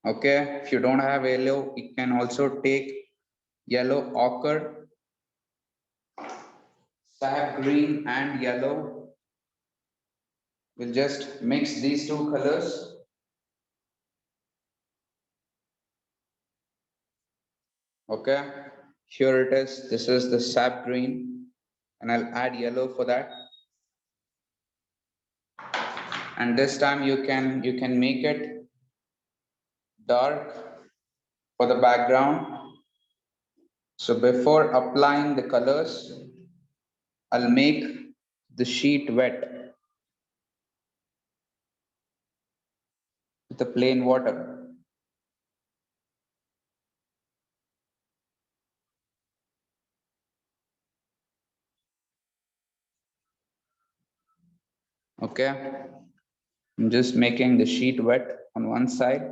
Okay, if you don't have yellow, you can also take yellow ochre, sap green and yellow. We'll just mix these two colors. Okay, here it is. This is the sap green. and I'll add yellow for that. And this time you can make it dark for the background. So before applying the colors, I'll make the sheet wet with the plain water. Okay, I'm just making the sheet wet on one side.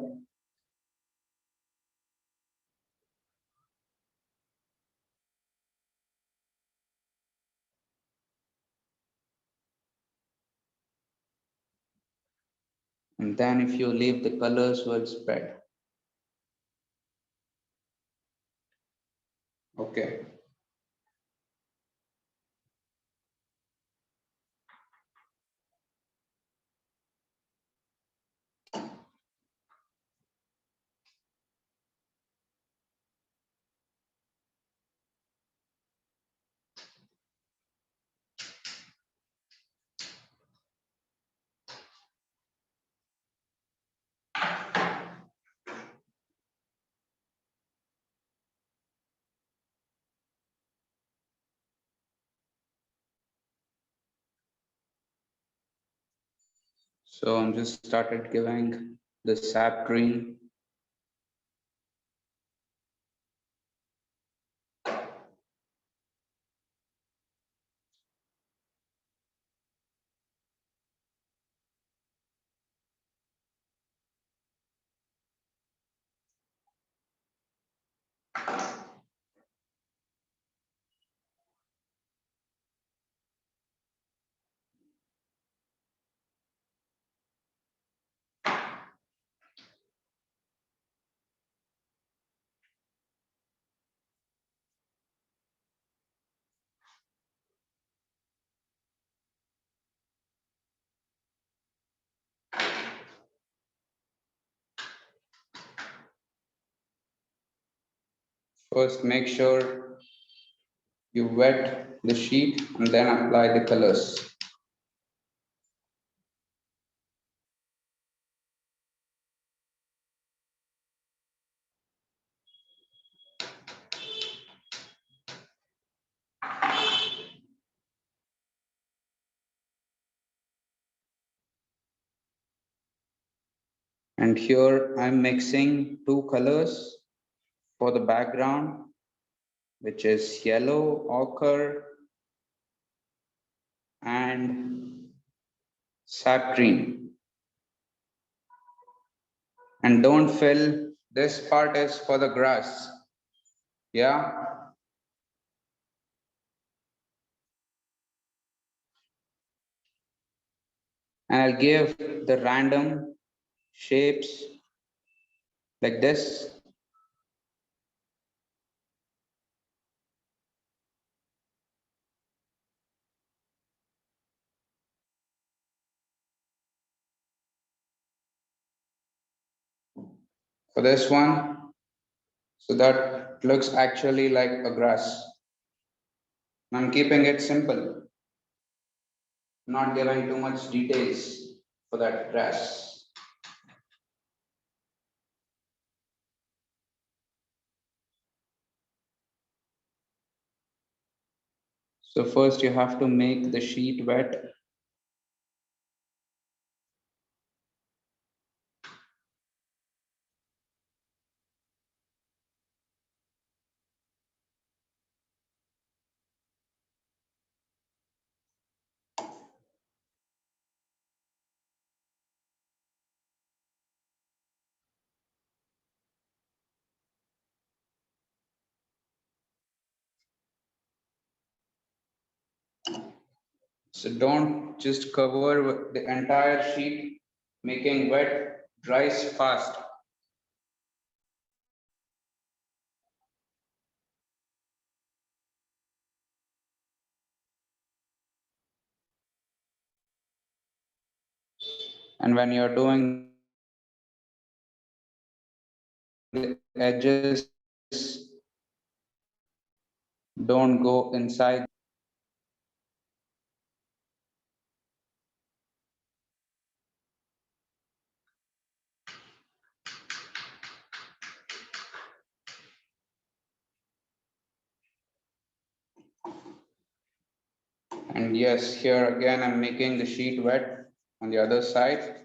And then if you leave, the colors will spread. Okay. So I'm just started giving the sap green. First, make sure you wet the sheet and then apply the colors. And here I'm mixing two colors for the background, which is yellow, ochre, and sap green. And don't fill, this part is for the grass. Yeah. And I'll give the random shapes like this. For this one, so that looks actually like a grass. I'm keeping it simple, not giving too much details for that grass. So first you have to make the sheet wet. So don't just cover the entire sheet, making wet dries fast. And when you're doing the edges, don't go inside. And yes, here again, I'm making the sheet wet on the other side.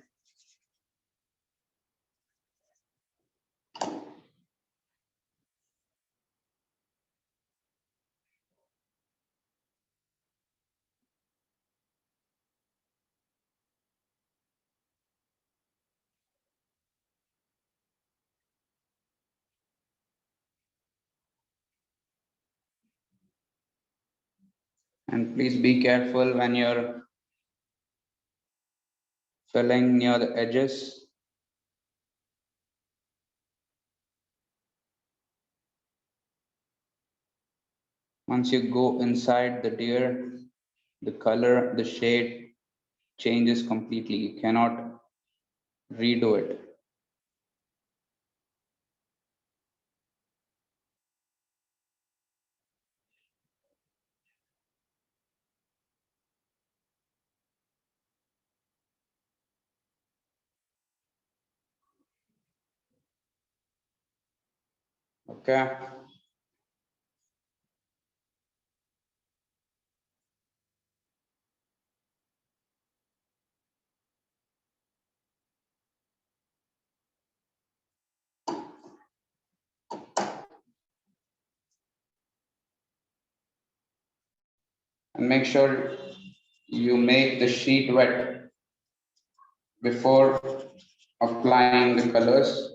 And please be careful when you're filling near the edges. Once you go inside the deer, the color, the shade changes completely. You cannot redo it. Okay. And make sure you make the sheet wet before applying the colors.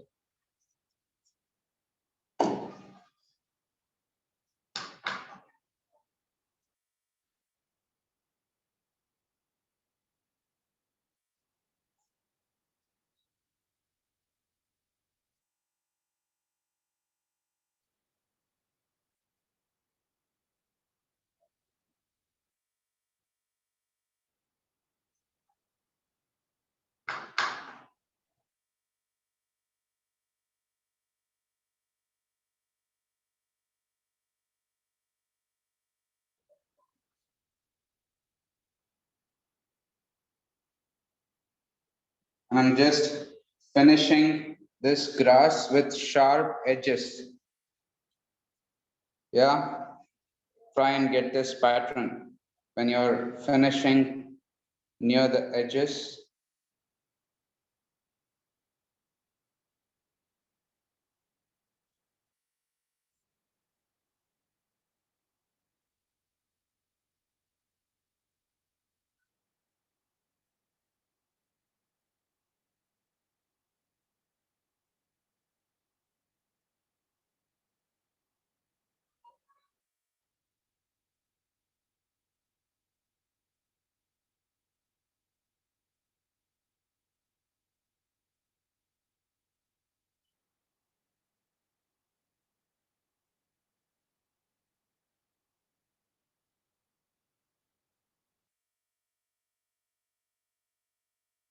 And I'm just finishing this grass with sharp edges. Yeah, try and get this pattern when you're finishing near the edges.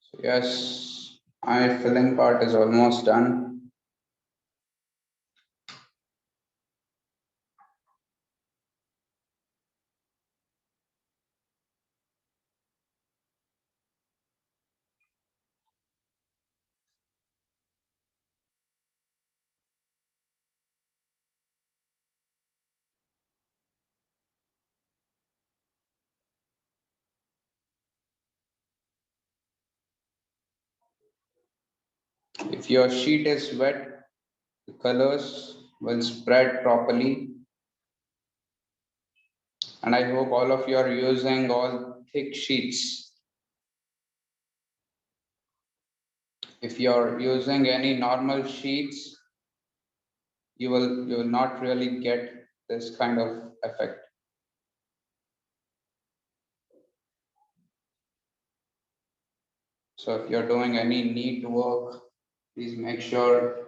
So yes, my filling part is almost done. If your sheet is wet, the colors will spread properly. And I hope all of you are using all thick sheets. If you're using any normal sheets, you will not really get this kind of effect. So if you're doing any neat work, please make sure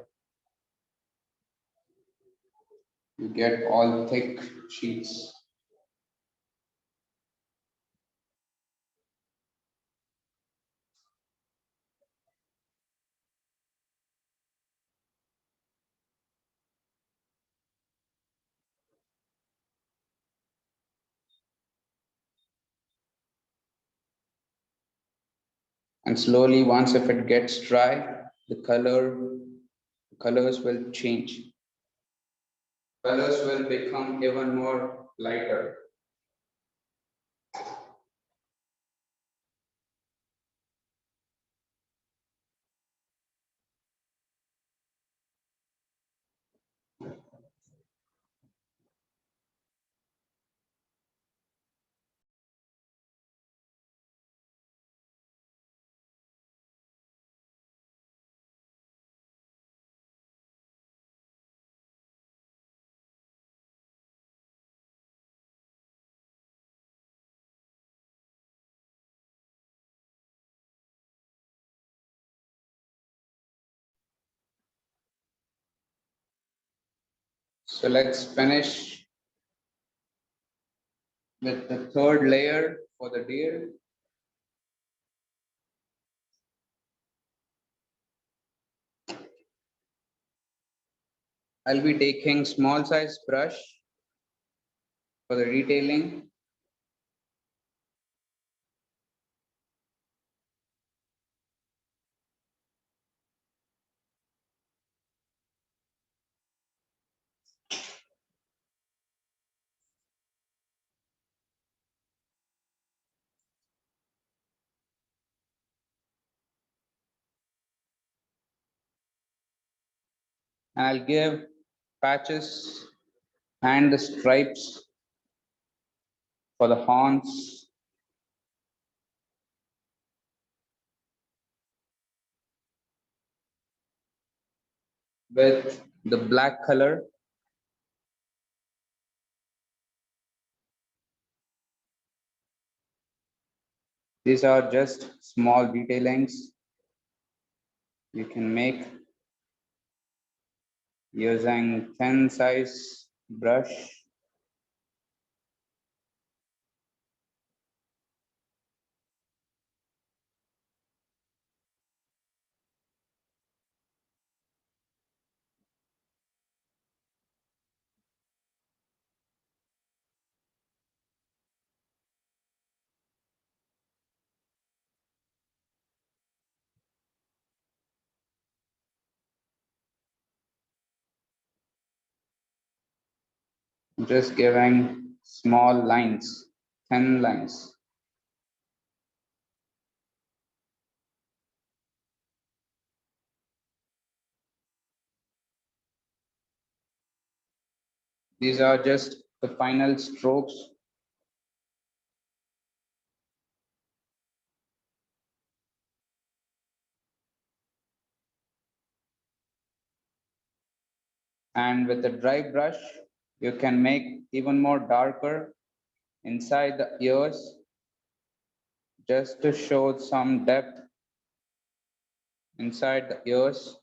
you get all thick sheets. And slowly, once if it gets dry, the colors will change. Colors will become even more lighter. So let's finish with the third layer for the deer. I'll be taking small size brush for the detailing. I'll give patches and the stripes for the horns with the black color. These are just small detailings you can make using thin size brush. Just giving small lines, thin lines. These are just the final strokes. And with the dry brush, you can make even more darker inside the ears just to show some depth inside the ears.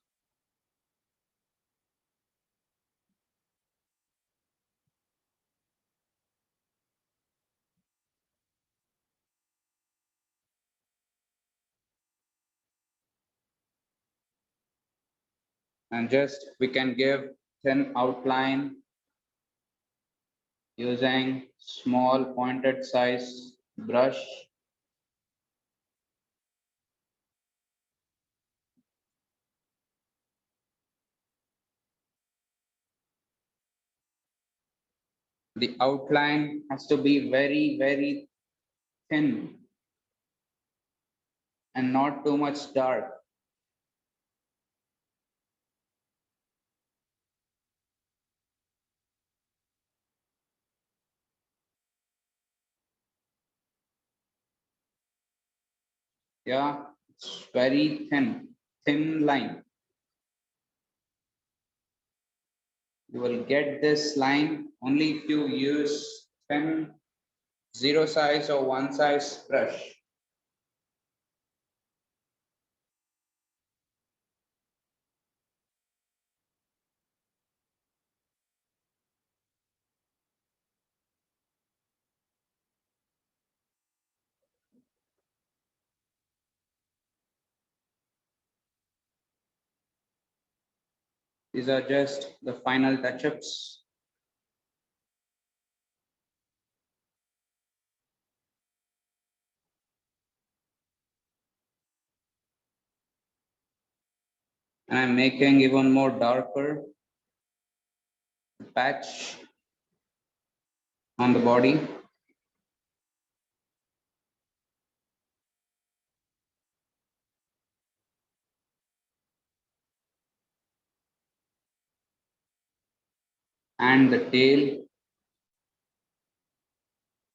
And just we can give thin outline using small pointed size brush. The outline has to be very, very thin and not too much dark. Yeah, it's very thin line. You will get this line only if you use thin zero size or one size brush. These are just the final touch-ups. And I'm making even more darker patch on the body. And the tail,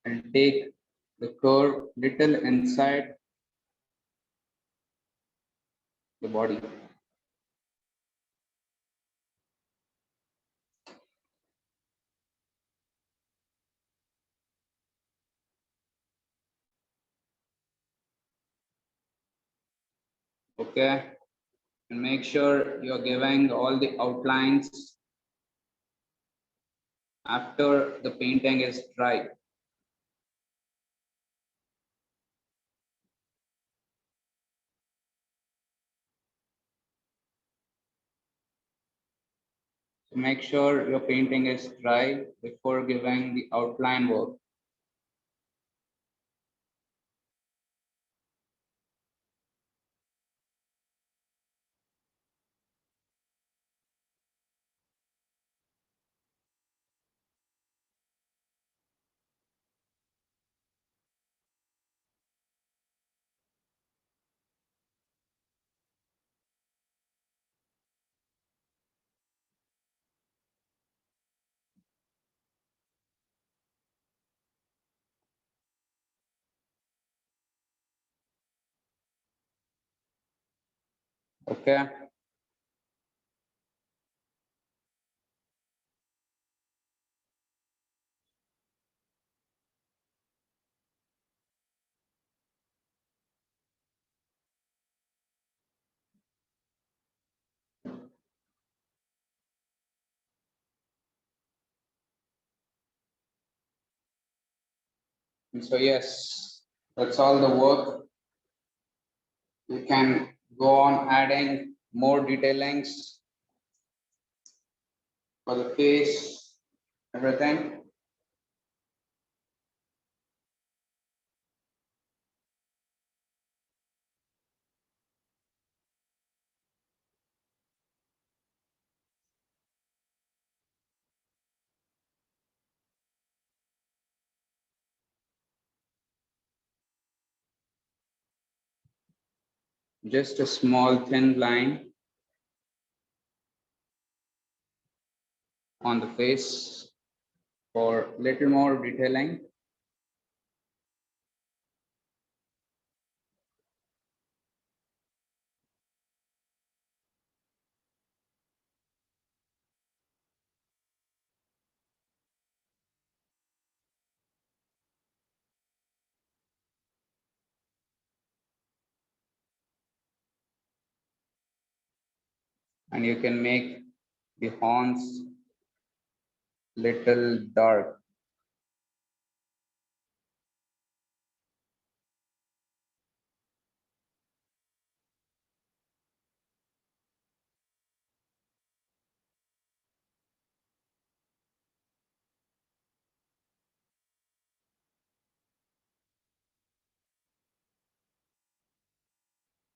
and take the curve little inside the body. Okay, and make sure you're giving all the outlines after the painting is dry. So make sure your painting is dry before giving the outline work. Okay. And so yes, that's all the work. You can go on adding more detailings for the face, everything. Just a small thin line on the face for little more detailing. And you can make the horns little dark.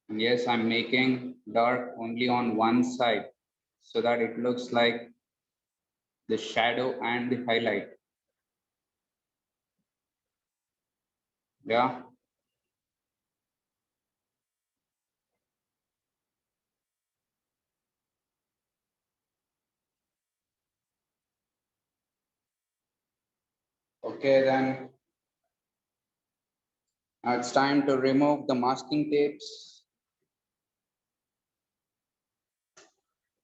And yes, I'm making dark only on one side so that it looks like the shadow and the highlight. Yeah. Okay, then now it's time to remove the masking tapes.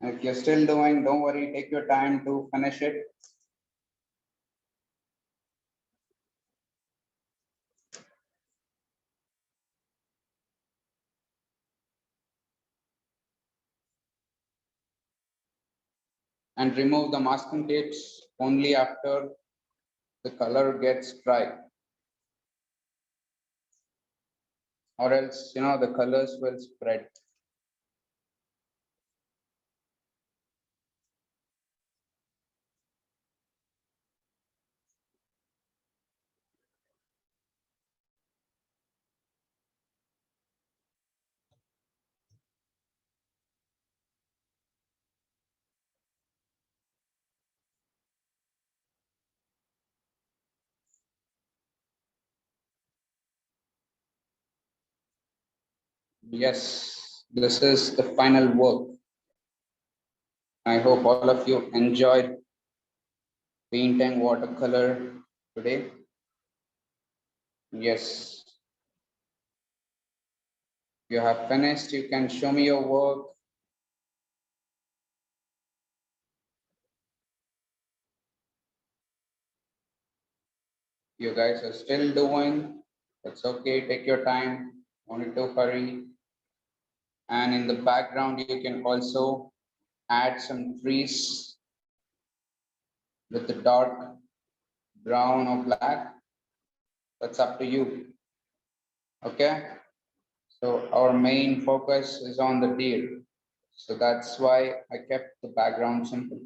If you're still doing, don't worry, take your time to finish it. And remove the masking tapes only after the color gets dry. Or else, the colors will spread. Yes, this is the final work. I hope all of you enjoyed painting watercolor today. Yes, you have finished. You can show me your work. You guys are still doing. That's okay. Take your time. Don't need to hurry. And in the background, you can also add some trees. with the dark brown or black, that's up to you. Okay, so our main focus is on the deer. So that's why I kept the background simple.